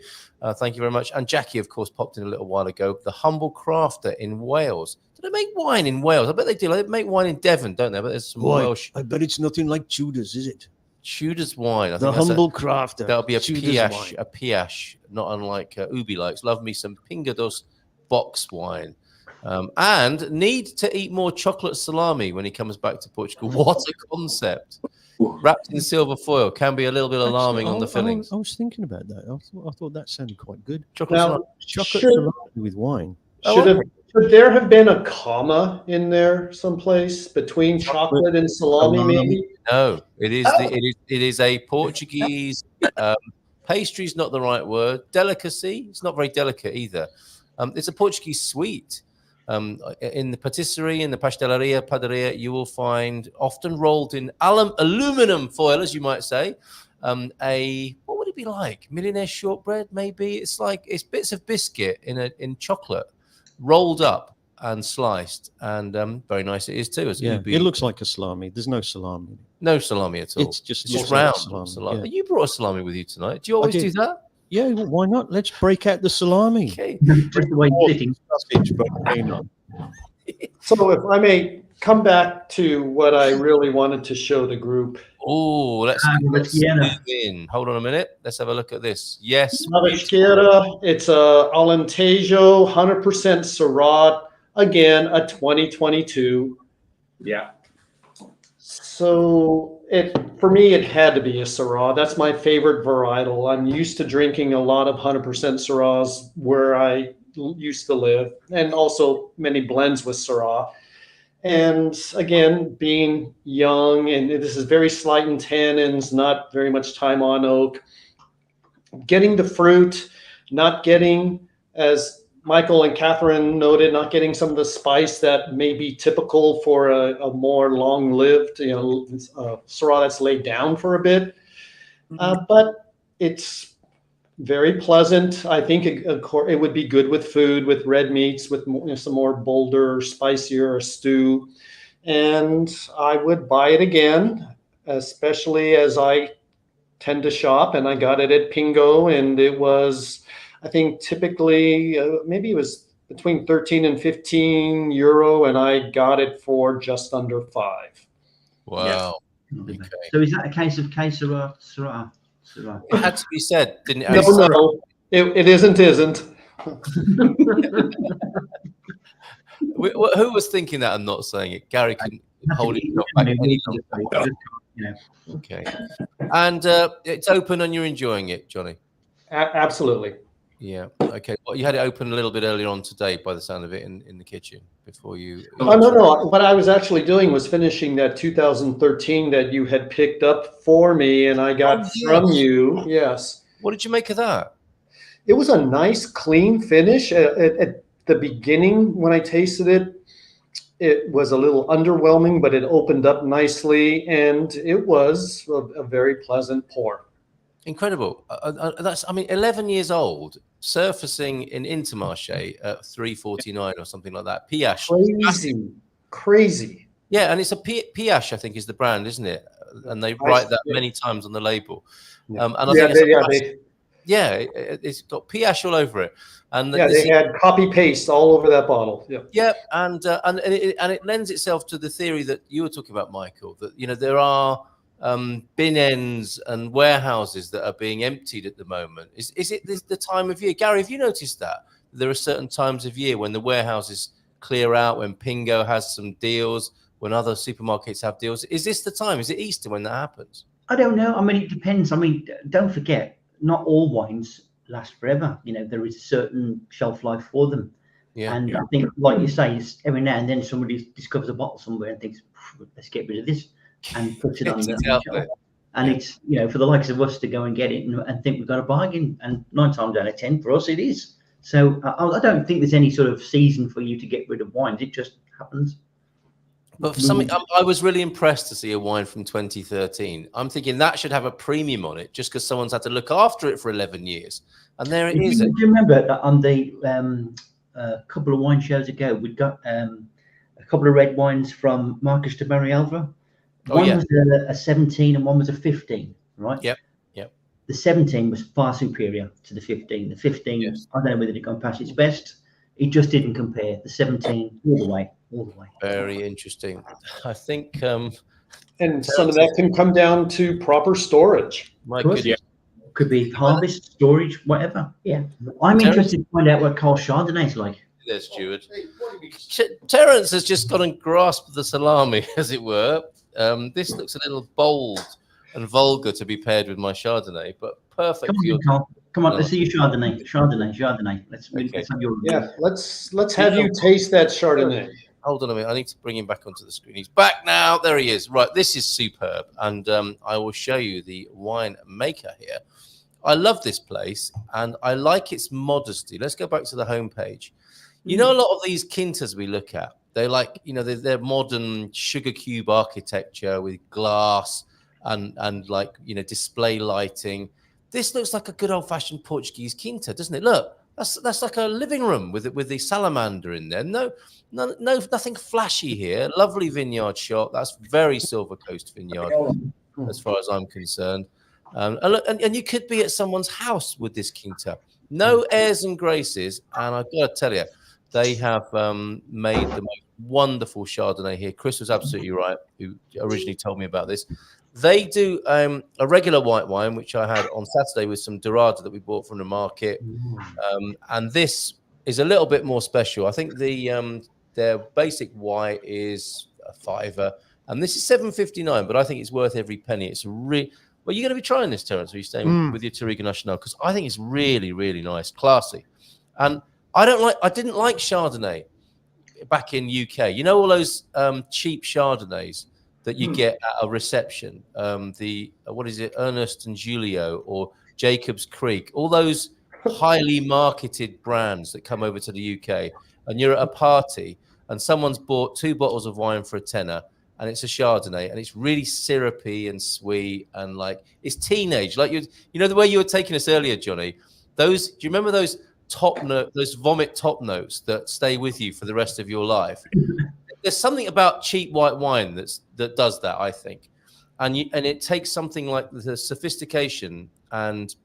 Thank you very much. And Jackie, of course, popped in a little while ago. The humble crafter in Wales. Do they make wine in Wales? I bet they do. They make wine in Devon, don't they? But there's some Welsh. I bet it's nothing like Tudor's, is it? Tudor's wine. The humble crafter. That'll be a piache, not unlike Ubi likes. Love me some Pingados box wine. And need to eat more chocolate salami when he comes back to Portugal. What a concept. Wrapped in silver foil can be a little bit alarming on the fillings. I was thinking about that. I thought that sounded quite good. Chocolate salami with wine. Should there have been a comma in there someplace between chocolate and salami, maybe? No, it is a Portuguese pastry is not the right word. Delicacy. It's not very delicate either. It's a Portuguese sweet. In the patisserie, in the pastelaria, padaria, you will find often rolled in aluminum foil, as you might say, what would it be like? Millionaire shortbread, maybe. It's bits of biscuit in chocolate, rolled up and sliced, and very nice it is too. It looks like a salami. There's no salami. No salami at all. It's just round salami. You brought a salami with you tonight. Do you always do that? Yeah, well, why not? Let's break out the salami. Okay. Just the way you're sitting. Sausage, but you know. So if I may come back to what I really wanted to show the group. Oh, let's move in. Hold on a minute. Let's have a look at this. Yes. It's a Alentejo 100% Syrah. Again, a 2022. Yeah. So for me, it had to be a Syrah. That's my favorite varietal. I'm used to drinking a lot of 100% Syrahs where I used to live, and also many blends with Syrah. And again, being young, and this is very slight in tannins, not very much time on oak. Getting the fruit, not getting, as Michael and Catherine noted, not getting some of the spice that may be typical for a more long-lived, Syrah that's laid down for a bit. But it's very pleasant. I think it would be good with food, with red meats, with some more bolder, spicier stew. And I would buy it again, especially as I tend to shop. And I got it at Pingo, and it was, I think, typically maybe it was between 13 and 15 euro, and I got it for just under 5. Wow. Yeah. Okay. So is that a case of Syrah? It had to be said, didn't it? No, it isn't. Who was thinking that and not saying it? Gary can hold it back any longer. Okay. And it's open and you're enjoying it, Johnny? Absolutely. Yeah. Okay. Well, you had it open a little bit earlier on today by the sound of it in the kitchen before you. Oh, no. What I was actually doing was finishing that 2013 that you had picked up for me, and I got from you. Yes. What did you make of that? It was a nice, clean finish. At the beginning, when I tasted it, it was a little underwhelming, but it opened up nicely, and it was a very pleasant pour. Incredible. 11 years old, surfacing in Intermarché at 3.49 or something like that. Piache. Crazy. Yeah, and it's a Piache, I think, is the brand, isn't it? And they write that many times on the label. And it's got Piache all over it. And they had copy paste all over that bottle. Yeah. Yeah, and it lends itself to the theory that you were talking about, Michael. That there are bin ends and warehouses that are being emptied at the moment. Is it the time of year? Gary, have you noticed that there are certain times of year when the warehouses clear out, when Pingo has some deals, when other supermarkets have deals? Is this the time? Is it Easter when that happens? I don't know. I mean, it depends. I mean, don't forget, not all wines last forever. There is a certain shelf life for them. Yeah. And I think, like you say, every now and then somebody discovers a bottle somewhere and thinks, let's get rid of this, and puts it on the shelf. And it's, for the likes of us to go and get it and think we've got a bargain. And 9 times out of 10 for us, it is. So I don't think there's any sort of season for you to get rid of wines. It just happens. But for something, I was really impressed to see a wine from 2013. I'm thinking that should have a premium on it just because someone's had to look after it for 11 years. And there it is. Do you remember that on the couple of wine shows ago, we got a couple of red wines from Marcus de Marialva. One was a 17 and one was a 15, right? Yep. The 17 was far superior to the 15. The 15, yes. I don't know whether it gone past its best. It just didn't compare. The 17, all the way. Very interesting. I think. And some of that can come down to proper storage. Could be harvest, storage, whatever. Yeah. I'm interested to find out what Carl Chardonnay's like. There's Stuart. Terence has just gone and grasped the salami, as it were. This looks a little bold and vulgar to be paired with my Chardonnay, but perfect. Come on, let's see your Chardonnay. Chardonnay. Let's have you taste that Chardonnay. Hold on a minute. I need to bring him back onto the screen. He's back now. There he is. Right. This is superb. And I will show you the wine maker here. I love this place and I like its modesty. Let's go back to the homepage. A lot of these quintas we look at, they're like, they're modern sugar cube architecture with glass and like, display lighting. this looks like a good old-fashioned Portuguese quinta, doesn't it? Look, that's like a living room with the salamander in there. No, nothing flashy here. Lovely vineyard shot. That's very Silver Coast vineyard, as far as I'm concerned. And you could be at someone's house with this quinta. No airs and graces, and I've got to tell you, they have made the most wonderful Chardonnay here. Chris was absolutely right, who originally told me about this. They do a regular white wine, which I had on Saturday with some Dorada that we bought from the market. And this is a little bit more special. I think their basic white is a £5, and this is £7.59, but I think it's worth every penny. It's well, you're going to be trying this, Terence, or are you staying with your Touriga Nacional? Because I think it's really, really nice, classy. And I didn't like Chardonnay back in UK. You know all those cheap Chardonnays that you get at a reception, what is it, Ernest and Julio or Jacob's Creek, all those highly marketed brands that come over to the UK, and you're at a party and someone's bought 2 bottles of wine for a tenner, and it's a Chardonnay, and it's really syrupy and sweet, and like it's teenage, like you know the way you were taking us earlier, Johnny. Do you remember those those vomit top notes that stay with you for the rest of your life? There's something about cheap white wine that does that, I think, and it takes something like the sophistication and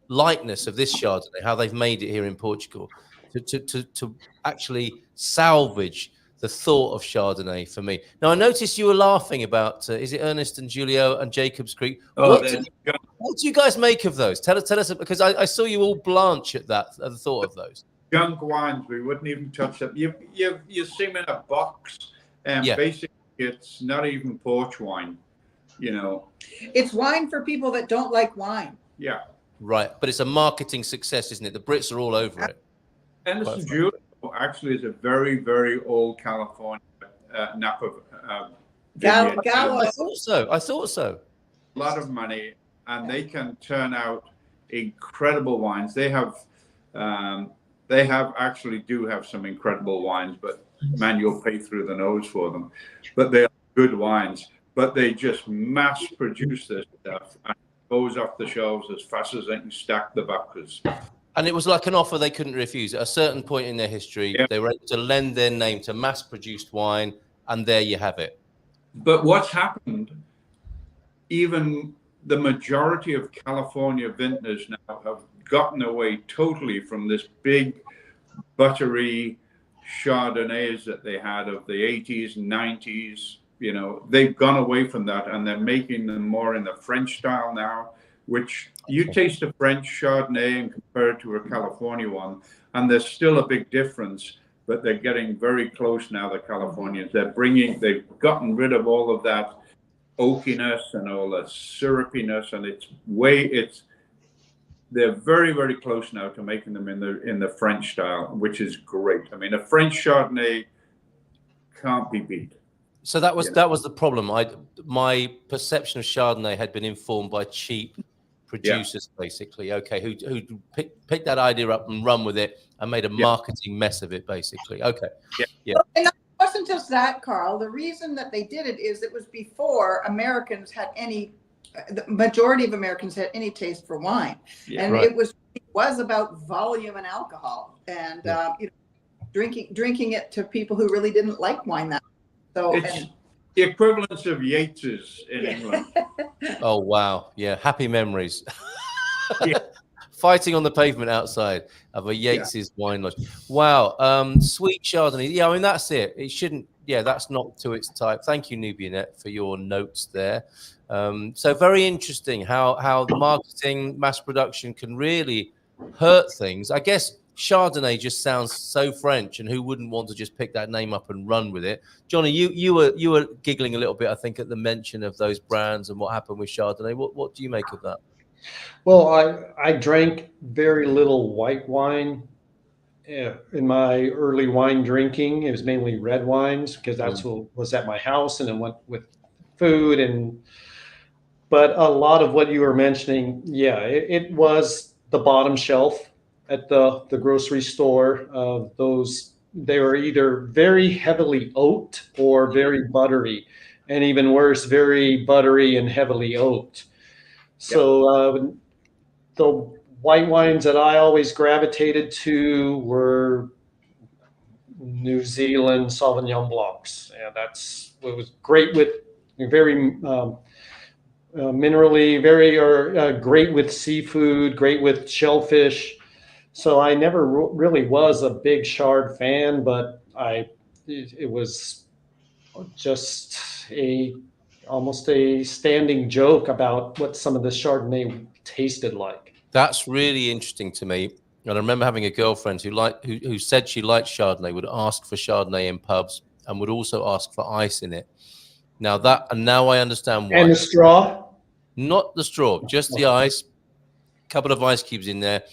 lightness of this Chardonnay, how they've made it here in Portugal, to actually salvage the thought of Chardonnay for me. Now, I noticed you were laughing about, is it Ernest and Julio and Jacob's Creek? What do you guys make of those? Tell us, because I saw you all blanch at the thought of those. Junk wines, we wouldn't even touch them. You see them in a box, and basically it's not even porch wine, you know. It's wine for people that don't like wine. Yeah. Right, but it's a marketing success, isn't it? The Brits are all over it. Ernest and Julio actually is a very, very old California Napa vineyard. I thought so. A lot of money, and they can turn out incredible wines. They have actually do have some incredible wines, but man, you'll pay through the nose for them. But they are good wines. But they just mass produce this stuff and it goes off the shelves as fast as they can stack the buckets. And it was like an offer they couldn't refuse. At a certain point in their history, they were able to lend their name to mass-produced wine, and there you have it. But what's happened, even the majority of California vintners now have gotten away totally from this big, buttery Chardonnays that they had of the 80s and 90s. You know, they've gone away from that, and they're making them more in the French style now, which you taste a French Chardonnay and compare it to a California one, and there's still a big difference, but they're getting very close now, the Californians. They've gotten rid of all of that oakiness and all that syrupiness, and they're very, very close now to making them in the French style, which is great. I mean, a French Chardonnay can't be beat. So that was the problem. My perception of Chardonnay had been informed by cheap producers, basically. Okay, who picked that idea up and run with it and made a marketing mess of it, basically. Okay, And it wasn't just that, Carl. The reason that they did it is it was before Americans had the majority of Americans had any taste for wine, and it was about volume and alcohol, and drinking it to people who really didn't like wine that. So it's the equivalence of Yates's in England. Oh wow, happy memories. Fighting on the pavement outside of a Yates's wine lodge. Wow, sweet Chardonnay. Yeah, I mean that's it. It shouldn't. Yeah, that's not to its type. Thank you, Nubianet, for your notes there. So very interesting how the marketing, mass production can really hurt things. I guess Chardonnay just sounds so French, and who wouldn't want to just pick that name up and run with it? Johnny, you were giggling a little bit, I think, at the mention of those brands and what happened with Chardonnay. What do you make of that? Well, I drank very little white wine in my early wine drinking. It was mainly red wines because that's what was at my house, and it went with food. But a lot of what you were mentioning, it was the bottom shelf at the grocery store. They were either very heavily oaked or very buttery, and even worse, very buttery and heavily oaked. So the white wines that I always gravitated to were New Zealand Sauvignon Blancs. Yeah, it was great with very minerally, great with seafood, great with shellfish. So I never really was a big Chard fan, but it was just almost a standing joke about what some of the Chardonnay tasted like. That's really interesting to me. And I remember having a girlfriend who said she liked Chardonnay, would ask for Chardonnay in pubs, and would also ask for ice in it. Now I understand why. And the straw? Not the straw, just the ice. Couple of ice cubes in there,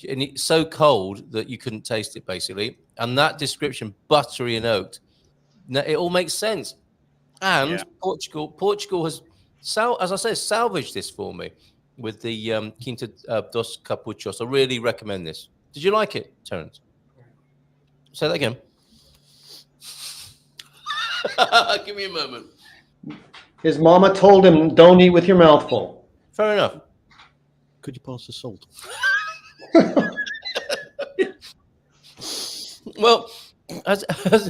and it's so cold that you couldn't taste it, basically. And that description, buttery and oaked, it all makes sense. And Portugal has, as I say, salvaged this for me with the Quinta dos Capuchos. I really recommend this. Did you like it, Terence? Say that again. Give me a moment. His mama told him, "Don't eat with your mouth full." Fair enough. Could you pass the salt? Well, has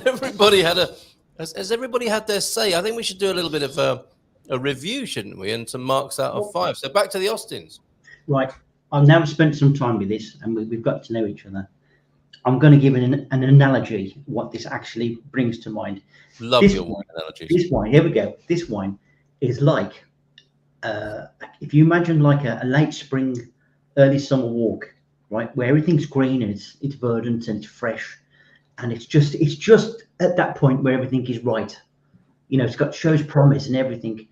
everybody had their say? I think we should do a little bit of a review, shouldn't we? And some marks out of 5. So back to the Austins. Right. I've now spent some time with this, and we've got to know each other. I'm going to give an analogy, what this actually brings to mind. Love your wine analogies. This wine, here we go. This wine is like, if you imagine like a late spring, early summer walk, right, where everything's green and it's verdant and it's fresh, and it's just at that point where everything is right. You know, shows promise and everything.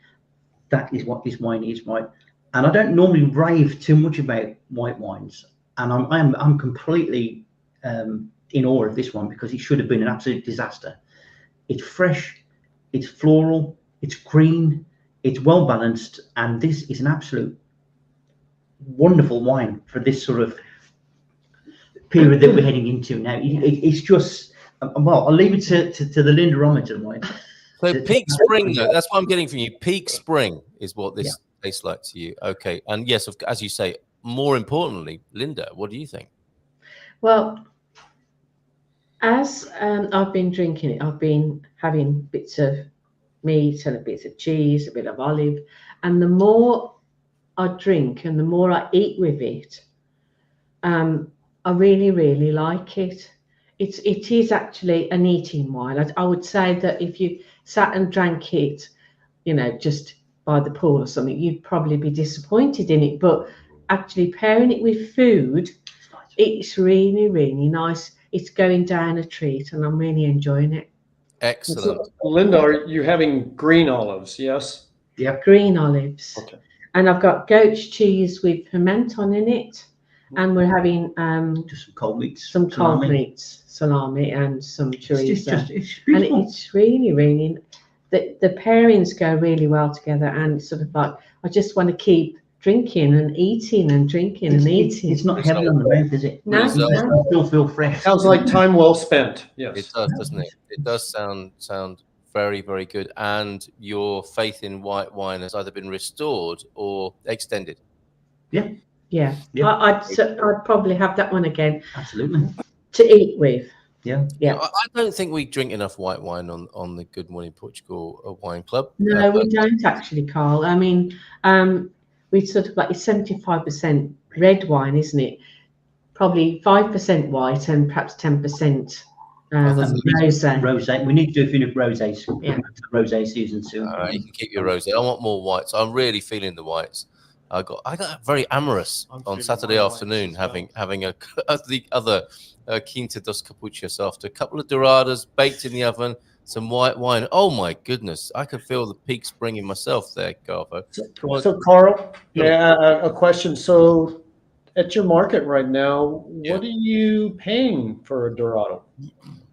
That is what this wine is, right? And I don't normally rave too much about white wines, and I'm completely in awe of this one because it should have been an absolute disaster. It's fresh, it's floral, it's green, it's well balanced, and this is an absolute wonderful wine for this sort of period that we're heading into now. It's just, well, I'll leave it to the Linderometer wine. So peak spring, though, that's what I'm getting from you. Peak spring is what this tastes like to you. Okay. And yes, as you say, more importantly, Linda, what do you think? Well, as I've been drinking it, I've been having bits of meat and a bit of cheese, a bit of olive, and the more I drink and the more I eat with it, I really, really like it. It is actually an eating wine. I would say that if you sat and drank it, you know, just by the pool or something, you'd probably be disappointed in it. But actually pairing it with food, it's really, really nice. It's going down a treat, and I'm really enjoying it. Excellent. So, Linda, are you having green olives? Yes. Yeah, green olives. Okay. And I've got goat's cheese with pimenton in it, and we're having just some cold meats, salami, and some chorizo. It's beautiful. And it's really, really, the pairings go really well together, and it's sort of like I just want to keep drinking and eating and drinking and eating. It's not heavy on the mouth, is it? No, You still feel fresh. Sounds like time well spent. Yes. It does, doesn't it? It does sound very, very good. And your faith in white wine has either been restored or extended. Yeah. I'd probably have that one again. Absolutely. To eat with. Yeah. I don't think we drink enough white wine on the Good Morning Portugal wine club. No, we don't actually, Carl. I mean, we sort of like it's 75% red wine, isn't it? Probably 5% white and perhaps 10% rosé. Rosé. We need to do a few of rosés. Yeah. Rosé season soon. You can keep your rosé. I want more whites. I'm really feeling the whites. I got very amorous on Saturday afternoon, having the other Quinta dos Capuchos after a couple of doradas baked in the oven, some white wine. Oh my goodness, I could feel the peak spring in myself there, Garvo. So Carl, a question. So at your market right now, what are you paying for a dorado?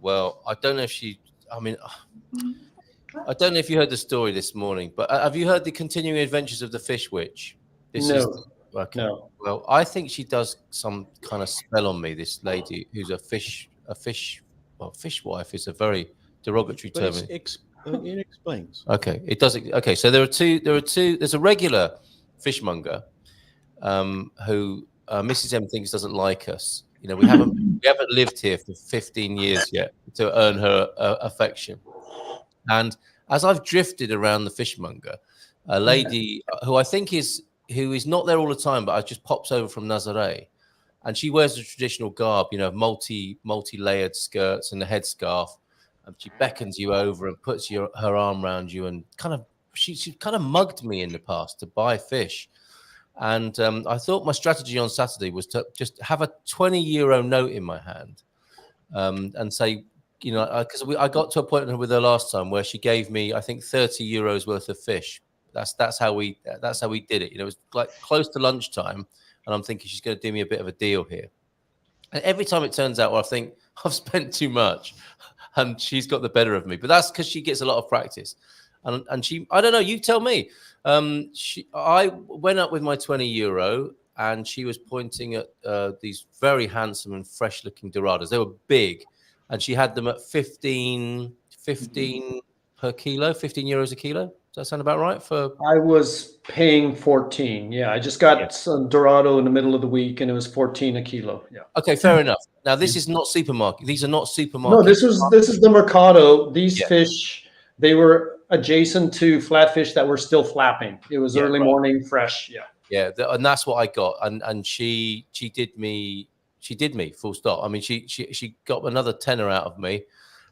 Well, I don't know if I don't know if you heard the story this morning, but have you heard the continuing adventures of the fish witch? No. Well, I think she does some kind of spell on me. This lady who's a fish wife is a very derogatory term. It explains. Okay, it does. Okay, so there are two. There's a regular fishmonger, who Mrs. M thinks doesn't like us. You know, we haven't lived here for 15 years yet to earn her affection. And as I've drifted around the fishmonger, a lady who I think is not there all the time, but just pops over from Nazaré, and she wears the traditional garb, you know, multi-layered skirts and a headscarf, and she beckons you over and puts her arm around you, and she kind of mugged me in the past to buy fish. And I thought my strategy on Saturday was to just have a 20 euro note in my hand and say, you know, because I got to a point with her last time where she gave me, I think, 30 euros worth of fish. That's how we did it. You know, it was like close to lunchtime, and I'm thinking she's going to do me a bit of a deal here. And every time it turns out, well, I think I've spent too much, and she's got the better of me. But that's because she gets a lot of practice. And she, I don't know, you tell me. I went up with my 20 euro, and she was pointing at these very handsome and fresh-looking dorados. They were big, and she had them at 15 per kilo, 15 euros a kilo. Does that sound about right? I was paying 14. Yeah, I just got some Dorado in the middle of the week, and it was 14 a kilo. Yeah. Okay, fair enough. Now this is not supermarket. These are not supermarket. No, this is the Mercado. These fish, they were adjacent to flatfish that were still flapping. It was early morning, fresh. Yeah. Yeah, and that's what I got. And she did me. She did me, full stop. I mean, she got another tenner out of me,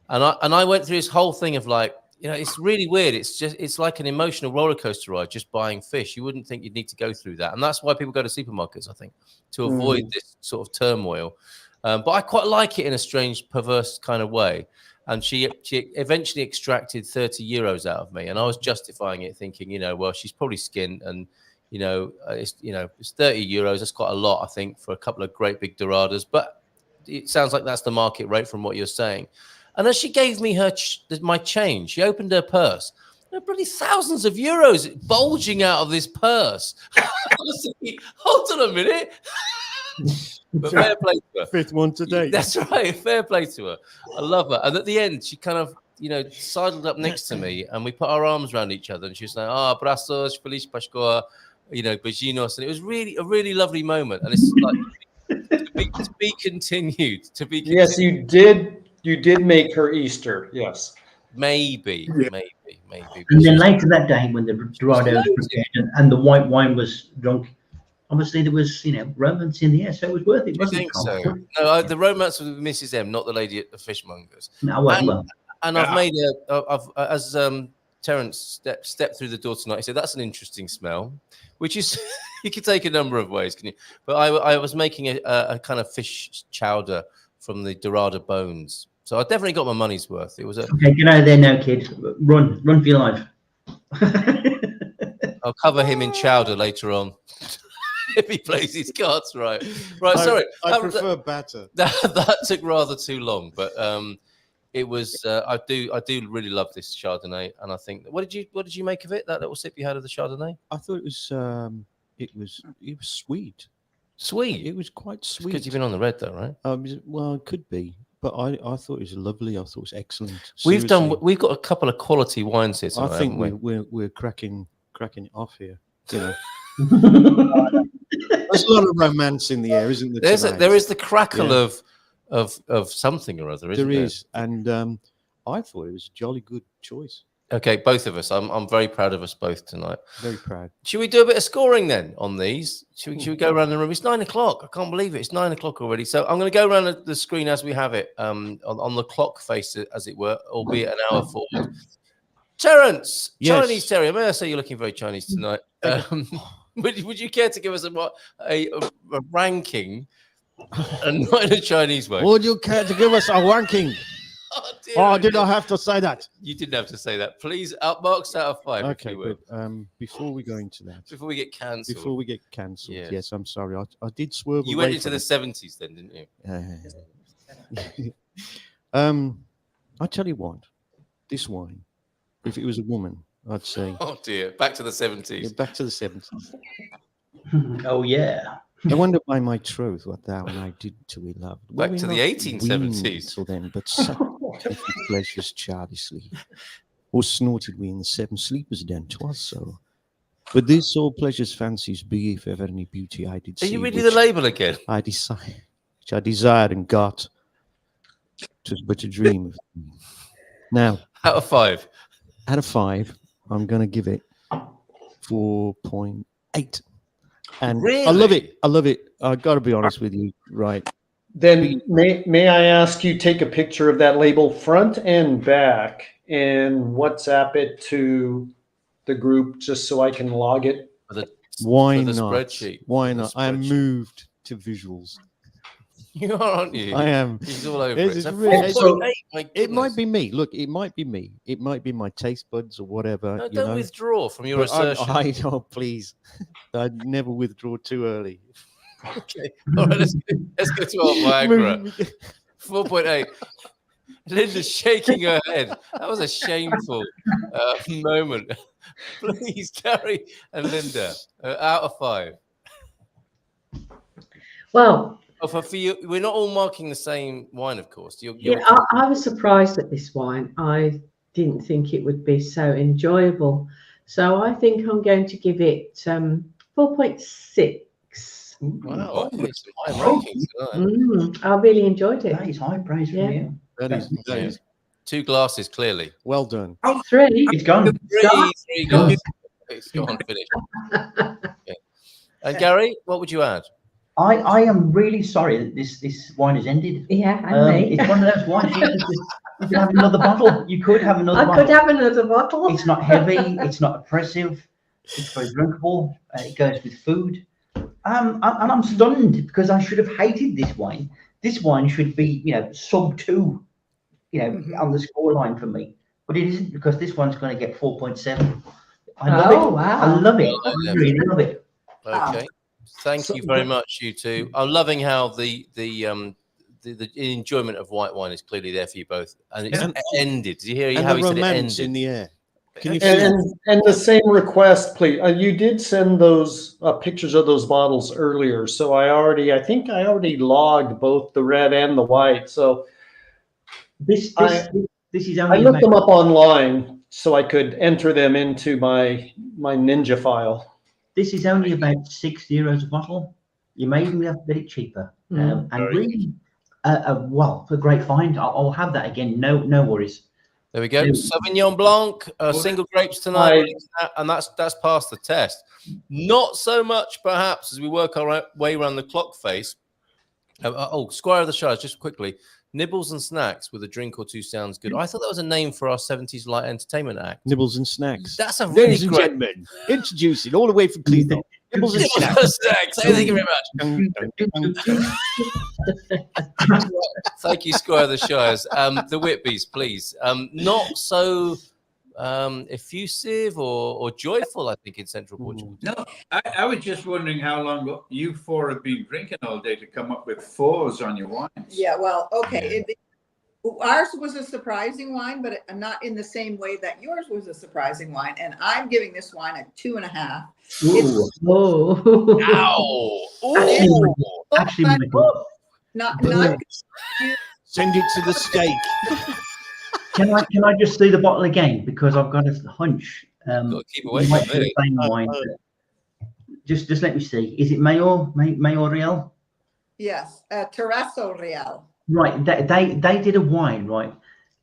and I went through this whole thing of like, you know, it's really weird. It's like an emotional roller coaster ride just buying fish. You wouldn't think you'd need to go through that, and that's why people go to supermarkets, I think, to avoid this sort of turmoil. But I quite like it in a strange, perverse kind of way. And she eventually extracted 30 euros out of me, and I was justifying it, thinking, you know, well, she's probably skint, and it's 30 euros. That's quite a lot, I think, for a couple of great big dorados. But it sounds like that's the market rate from what you're saying. And as she gave me my change, she opened her purse. There are bloody thousands of euros bulging out of this purse. I was thinking, hold on a minute. But fair play to her. Fifth one today. That's right. Fair play to her. I love her. And at the end, she kind of, sidled up next to me, and we put our arms around each other. And she was like, "Abrazos, Feliz Pascua, beijinhos." And it was really a really lovely moment. And it's like to be continued. Yes, you did. You did make her Easter. Yes. Maybe. And then later that day, when the Dorado was prepared and the white wine was drunk, obviously there was, romance in the air, so it was worth it. I think so. No, the romance with Mrs. M, not the lady at the fishmongers. No, and I've made as Terence stepped through the door tonight, he said, "That's an interesting smell," which is you could take a number of ways, can you? But I was making a kind of fish chowder from the Dorado bones. So I definitely got my money's worth. It was okay. Get out of there now, kid. Run for your life. I'll cover him in chowder later on if he plays his cards right. Right. Sorry, I prefer batter. That took rather too long, but it was. I do really love this Chardonnay, and I think. What did you make of it? That little sip you had of the Chardonnay? I thought it was sweet. Sweet. It was quite sweet. Because you've been on the red, though, right? Well, it could be. But I thought it was lovely. I thought it was excellent. We've got a couple of quality wines here tonight, I think we're cracking it off here. There's a lot of romance in the air, isn't there? There is the crackle of something or other, isn't there? There is, and I thought it was a jolly good choice. Okay, both of us. I'm very proud of us both tonight. Very proud. Should we do a bit of scoring then on these? Should we go around the room? It's 9 o'clock. I can't believe it. It's 9 o'clock already. So I'm going to go around the screen as we have it, on the clock face, as it were, albeit an hour forward. Terence, yes. Chinese Terrier. May I say you're looking very Chinese tonight? Would you care to give us a ranking, and not in a Chinese way? Would you care to give us a ranking? Did I have to say that? You didn't have to say that. Please, marks out of 5. Okay, but before we go into that, before we get cancelled, yes, I'm sorry. I did swerve. You went into the 70s, then, didn't you? I tell you what, this wine, if it was a woman, I'd say. Oh dear, back to the 70s. Yeah, back to the 70s. Oh yeah. I wonder by my troth what thou and I did to we loved. Back to the 1870s. Till then, but sucked pleasures childishly. Or snorted we in the seven sleepers' den, 'twas so. But this all pleasures fancies be, if ever any beauty I did see. Are you reading the label again? I decide, which I desired and got. 'Twas but a dream. Now, Out of 5. out of 5, I'm going to give it 4.8. And really? I love it. I love it. I got to be honest with you, right? Then may I ask you take a picture of that label front and back and WhatsApp it to the group just so I can log it? Why for the not? Spreadsheet. Why not? I am moved to visuals. You are, aren't you? I am. He's all over It's it. So really- 4.8, my It might goodness. be me. Look, it might be me. It might be my taste buds or whatever. No, you don't know. withdraw from your But assertion. oh, please. I'd never withdraw too early. Okay. All right, let's go to our Viagra. 4.8. Linda's shaking her head. That was a shameful moment. Please, Gary and Linda, out of 5. Well, Oh, for you, we're not all marking the same wine, of course. yeah, I was surprised at this wine. I didn't think it would be so enjoyable. So I think I'm going to give it 4.6. Wow, okay, some high rankings. I really enjoyed it. That is high praise from you. That is 2 glasses, clearly. well done. 3. It's gone. 3 glasses. It's gone, finished. Yeah. And Gary, what would you add? I am really sorry that this wine has ended. Yeah, and me. It's one of those wines you could have another bottle. You could have another I bottle. could have another bottle. It's not heavy. It's not oppressive. It's very drinkable. It goes with food. And I'm stunned because I should have hated this wine. This wine should be, sub 2, on the scoreline for me. But it isn't, because this one's going to get 4.7. I love it. Wow. I love it. Well, I really love it. Okay. Thank you very much, you two. I'm loving how the enjoyment of white wine is clearly there for you both, and it's ended. Did you hear And how the he said it romance ended? in the air. Can you feel it? And the same request, please. You did send those pictures of those bottles earlier, so I think I already logged both the red and the white. So This is I only looked them about, up online so I could enter them into my Ninja file. this is only about €6 a bottle. You may even be able to get it cheaper. And really, well, a great find. I'll have that again. No worries. There we go. Sauvignon Blanc, single grapes tonight, and that's passed the test. Not so much, perhaps, as we work our way around the clock face. Squire of the Shiraz, just quickly. Nibbles and snacks with a drink or two sounds good. I thought that was a name for our 70s light entertainment act. Nibbles and snacks. That's a really Ladies and great... gentlemen, introducing all the way from Cleveland. Nibbles and snacks. Thank you very much. Thank you, Squire of the Shires. The Whitbys, please. Not so effusive or joyful, I think, in central Portugal. No, I was just wondering how long you 4 have been drinking all day to come up with 4s on your wines. Yeah, well, okay. Ours was a surprising wine, but not in the same way that yours was a surprising wine. And I'm giving this wine a 2.5. Oh. Ow! Actually, Michael, Not Send it to the steak. can I just see the bottle again, because I've got a hunch. Got to keep away you might from be the same wine. Just let me see. Is it Mayor Real? yes, Terrasso Real. Right. They did a wine, right?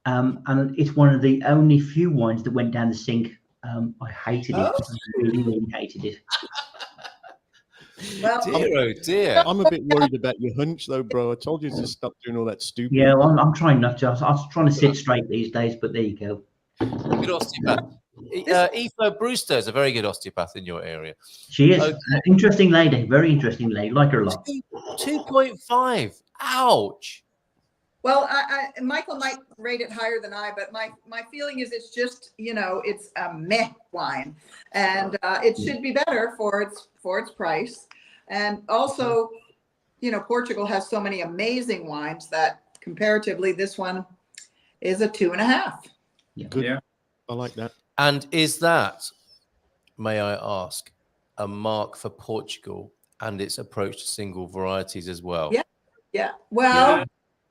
And it's one of the only few wines that went down the sink. I hated it. Oh. I really hated it. Well, Dear, oh dear. I'm a bit worried about your hunch, though, bro. I told you to stop doing all that stupid. Yeah, well, I'm trying not to. I was trying to sit straight these days, but there you go. Good osteopath. Aoife Brewster is a very good osteopath in your area. She is Okay. an interesting lady, very interesting lady. Like her a lot. 2.5. Ouch. well, Michael might rate it higher than I, but my feeling is it's just, it's a meh wine, and it should be better for its price. And also, Portugal has so many amazing wines that comparatively this one is a 2.5. Good. Yeah. I like that. And is that, may I ask, a mark for Portugal and its approach to single varieties as well? Yeah. Well. Yeah.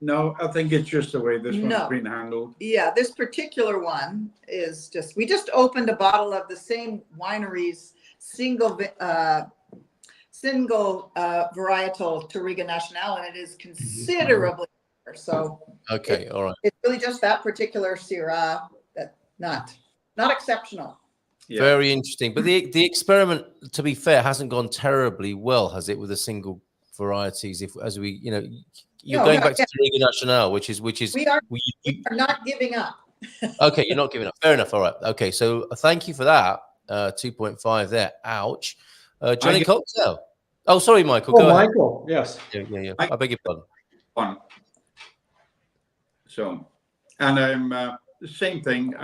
No, I think it's just the way this one's No. been handled. Yeah, this particular one is we just opened a bottle of the same winery's single varietal Touriga Nacional, and it is considerably better. So okay, all right. It's really just that particular Shiraz that not exceptional. Yeah. Very interesting. But the experiment, to be fair, hasn't gone terribly well, has it, with the single varieties? As we, you're going back to Touriga Nacional, which is we are not giving up. Okay, you're not giving up. Fair enough. All right. Okay, so thank you for that. 2.5 there. Ouch. Johnny Cocktail. Oh, sorry, Michael. Go ahead. Michael. Yes. Yeah. I beg your pardon. One. So, and I'm the same thing.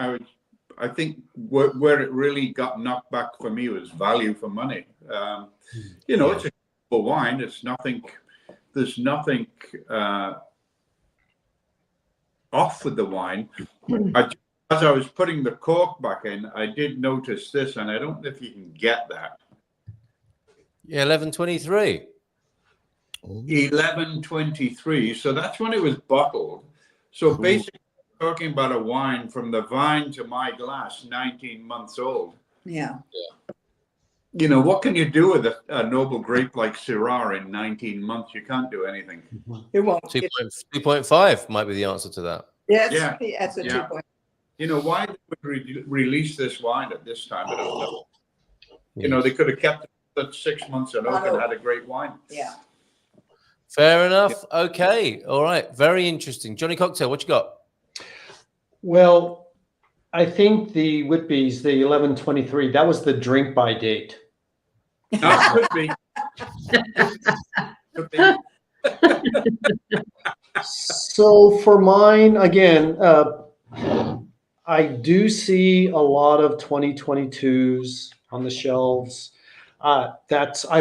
I think where it really got knocked back for me was value for money. It's a cheap wine. It's nothing. There's nothing off with the wine. As I was putting the cork back in, I did notice this, and I don't know if you can get that. Yeah, 1123. 1123. So that's when it was bottled. So basically, we're talking about a wine from the vine to my glass, 19 months old. Yeah. What can you do with a noble grape like Shiraz in 19 months? You can't do anything. It won't. 2.5 might be the answer to that. Yeah, that's a 2 point. Why they would release this wine at this time? I don't know. They could have kept it 6 months and oak and had a great wine. Yeah. Fair enough. Okay. All right. Very interesting. Johnny Cocktail, what you got? Well, I think the Whitby's, the 1123, that was the drink by date. That could be. Could be. So for mine, again, I do see a lot of 2022s on the shelves. I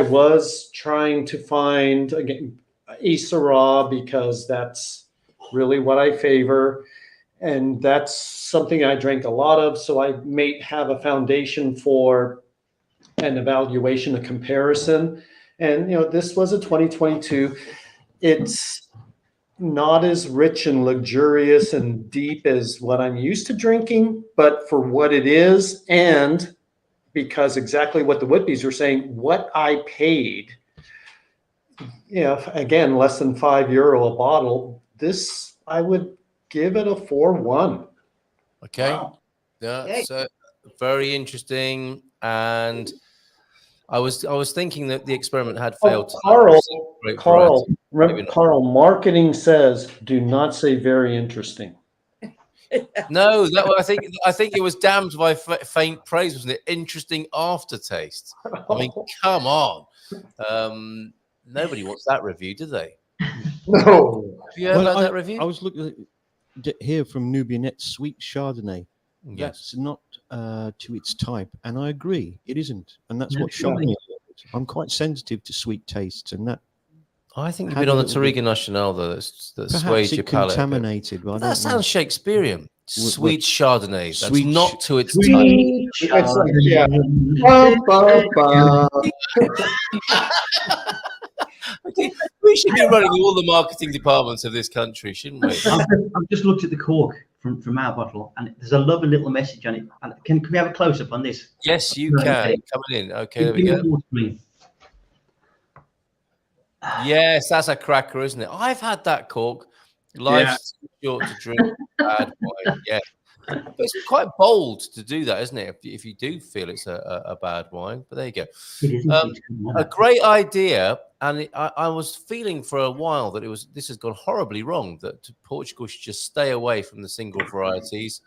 was trying to find, again, a Shiraz because that's really what I favor. And that's something I drank a lot of. So I may have a foundation for an evaluation, a comparison. And, this was a 2022. It's not as rich and luxurious and deep as what I'm used to drinking, but for what it is, and because exactly what the Whitbys were saying, what I paid, again, less than €5 a bottle, this, I would give it a 4-1. Okay. Wow. Yeah, so very interesting. And I was thinking that the experiment had failed. Carl, marketing says do not say very interesting. No, I think it was damned by faint praise, wasn't it? Interesting aftertaste. I mean, come on. Nobody wants that review, do they? No. Have you heard about that review? I was looking here from Nubianet Sweet Chardonnay. Yes. That's not to its type, and I agree, it isn't, and that's what shocked me. I'm quite sensitive to sweet tastes, and that. I think you've been on the Touriga Nacional, though. That swayed your palate. Contaminated. But that sounds Shakespearean. Sweet Chardonnay. That's not to its type. We should be running all the marketing departments of this country, shouldn't we? I've just looked at the cork from our bottle, and there's a lovely little message on it. And can we have a close up on this? Yes, you can. Coming in. Okay, there we go. Yes, that's a cracker, isn't it? I've had that cork. Life's too short to drink bad wine. Yeah. But it's quite bold to do that, isn't it? If you do feel it's a bad wine, but there you go. A great idea, and I was feeling for a while that this has gone horribly wrong. That Portugal should just stay away from the single varieties.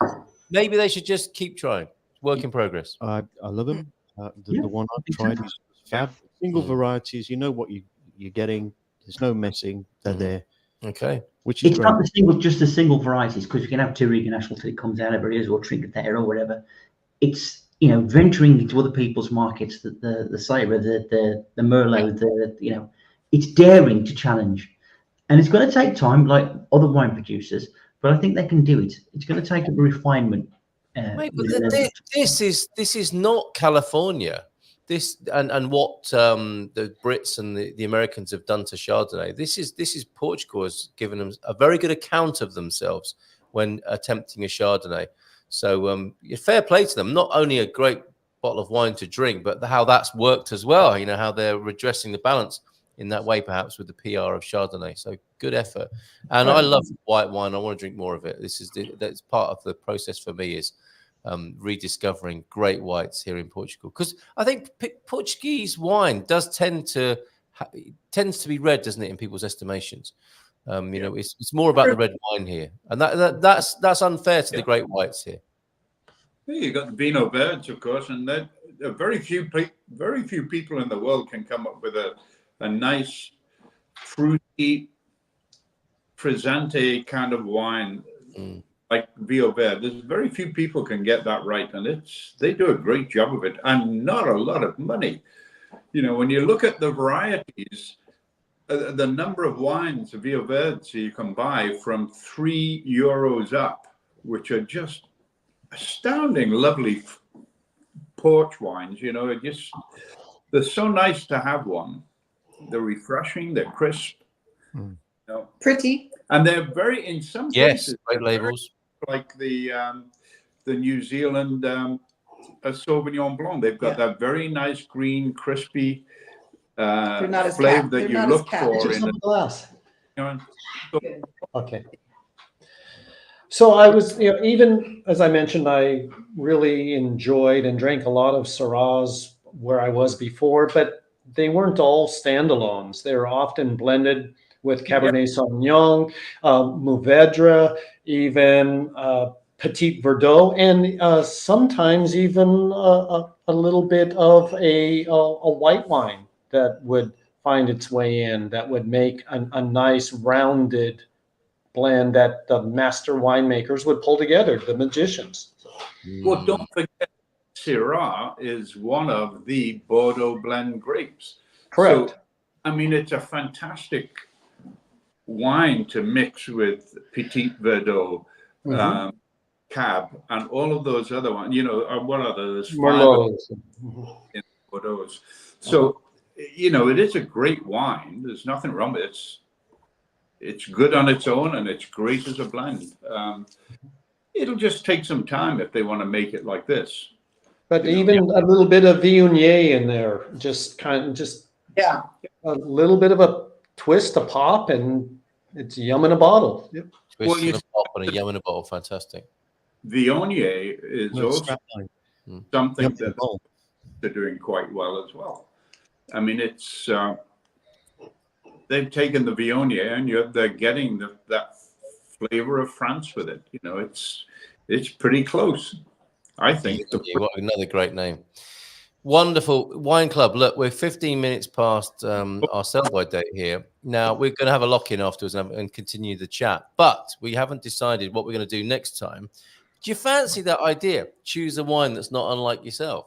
Maybe they should just keep trying. Work in progress. I love them. The one I've tried is fab. Single varieties, you know what you're getting. There's no messing. They're there. Okay. Which is it's not just the single varieties, because you can have Touriga National till it comes out of it, or Trinqueteiro or whatever. It's venturing into other people's markets, the Syrah, the Merlot, it's daring to challenge, and it's going to take time, like other wine producers. But I think they can do it. It's going to take a refinement. Mate, but this is not California. This and what the Brits and the Americans have done to Chardonnay. This is Portugal has given them a very good account of themselves when attempting a Chardonnay. So fair play to them. Not only a great bottle of wine to drink, but how that's worked as well. You know, how they're redressing the balance in that way, perhaps with the PR of Chardonnay. So good effort. And I love white wine. I want to drink more of it. That's part of the process for me, is rediscovering great whites here in Portugal, because I think Portuguese wine does tends to be red, doesn't it, in people's estimations? You know, it's more about the red wine here, and that's unfair to the great whites here. You got the Vino Verdes, of course, and very few people in the world can come up with a nice fruity Presente kind of wine like Vino Verde. There's very few people can get that right, and they do a great job of it, and not a lot of money. You know, when you look at the varieties, the number of wines of Vino Verdes you can buy from €3 up, which are just astounding, lovely porch wines. You know, they're so nice to have one. They're refreshing, they're crisp, you know, pretty, and they're very, in some cases, great labels, like the New Zealand Sauvignon Blanc. They've got that very nice green, crispy flavor that you look for in a glass. You know, okay. So I was, you know, even as I mentioned, I really enjoyed and drank a lot of Shiraz where I was before, but they weren't all standalones. They were often blended with Cabernet Sauvignon, Mourvedre, even Petit Verdot, and sometimes even a little bit of a white wine that would find its way in, that would make a nice rounded blend that the master winemakers would pull together, the magicians. Well, don't forget, Shiraz is one of the Bordeaux blend grapes. Correct. So, I mean, it's a fantastic wine to mix with Petit Verdot, Cab, and all of those other ones. You know, what are those? Merlot. In Bordeaux. So, you know, it is a great wine. There's nothing wrong with it. It's good on its own, and it's great as a blend. It'll just take some time if they want to make it like this. But even a little bit of Viognier in there, just a little bit of a twist, a pop, and it's yum in a bottle. Yep. Twist in a pop and a yum in a bottle, fantastic. Viognier is also something that they're doing quite well as well. I mean, it's they've taken the Viognier and they're getting that flavor of France with it. You know, it's pretty close, I think. What another great name. Wonderful. Wine Club. Look, we're 15 minutes past our sell-by date here. Now, we're going to have a lock-in afterwards and continue the chat. But we haven't decided what we're going to do next time. Do you fancy that idea? Choose a wine that's not unlike yourself.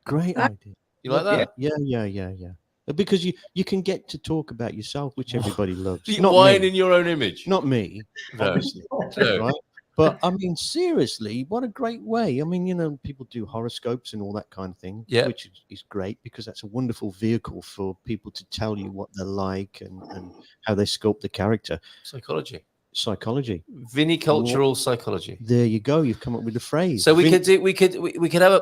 Great idea. You like that? Yeah. Because you can get to talk about yourself, which everybody loves. Not wine in your own image. Not me, obviously. Right? But I mean, seriously, what a great way. I mean, you know, people do horoscopes and all that kind of thing, which is great because that's a wonderful vehicle for people to tell you what they're like and how they sculpt the character. Psychology. Vinicultural psychology. There you go. You've come up with a phrase. So we could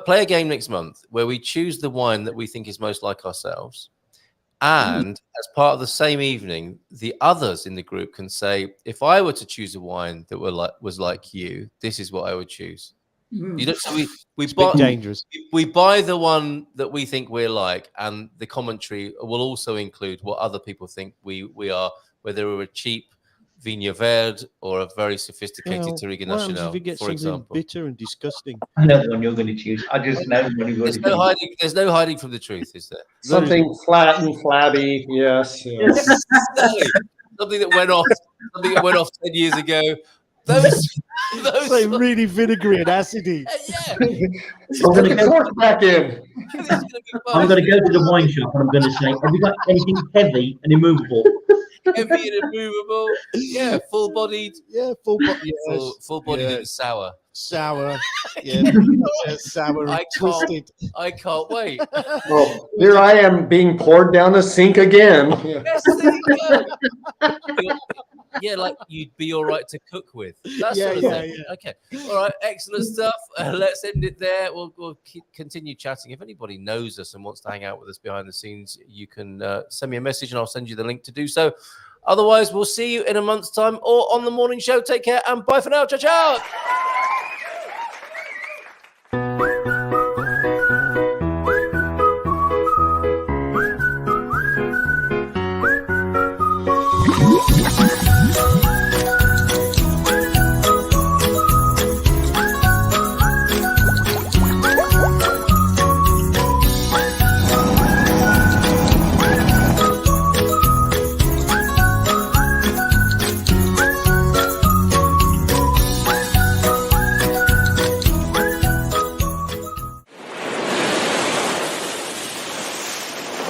play a game next month where we choose the wine that we think is most like ourselves. And as part of the same evening, the others in the group can say, if I were to choose a wine that was like you, this is what I would choose. You know, so we buy the one that we think we're like, and the commentary will also include what other people think we are, whether we're a cheap Vinho Verde or a very sophisticated Touriga Nacional, if you get for example. Bitter and disgusting. I know the one you're going to choose. I just know the one you're going to choose. There's no hiding from the truth, is there? Something flat and flabby, yes. Something that went off 10 years ago. Those like really vinegary and acidy. I'm going to go back in. I'm going to go to the wine shop and I'm going to say, have you got anything heavy and immovable? Heavy and immovable, full-bodied, full-bodied and sour, sour, twisted. I can't wait. Well, here I am being poured down the sink again. Yes, there you go. Yeah, like you'd be all right to cook with. That Yeah, sort of yeah, thing. yeah. Okay. All right. Excellent stuff. Let's end it there. We'll continue chatting. If anybody knows us and wants to hang out with us behind the scenes, you can send me a message and I'll send you the link to do so. Otherwise, we'll see you in a month's time or on the morning show. Take care and bye for now. Ciao, ciao.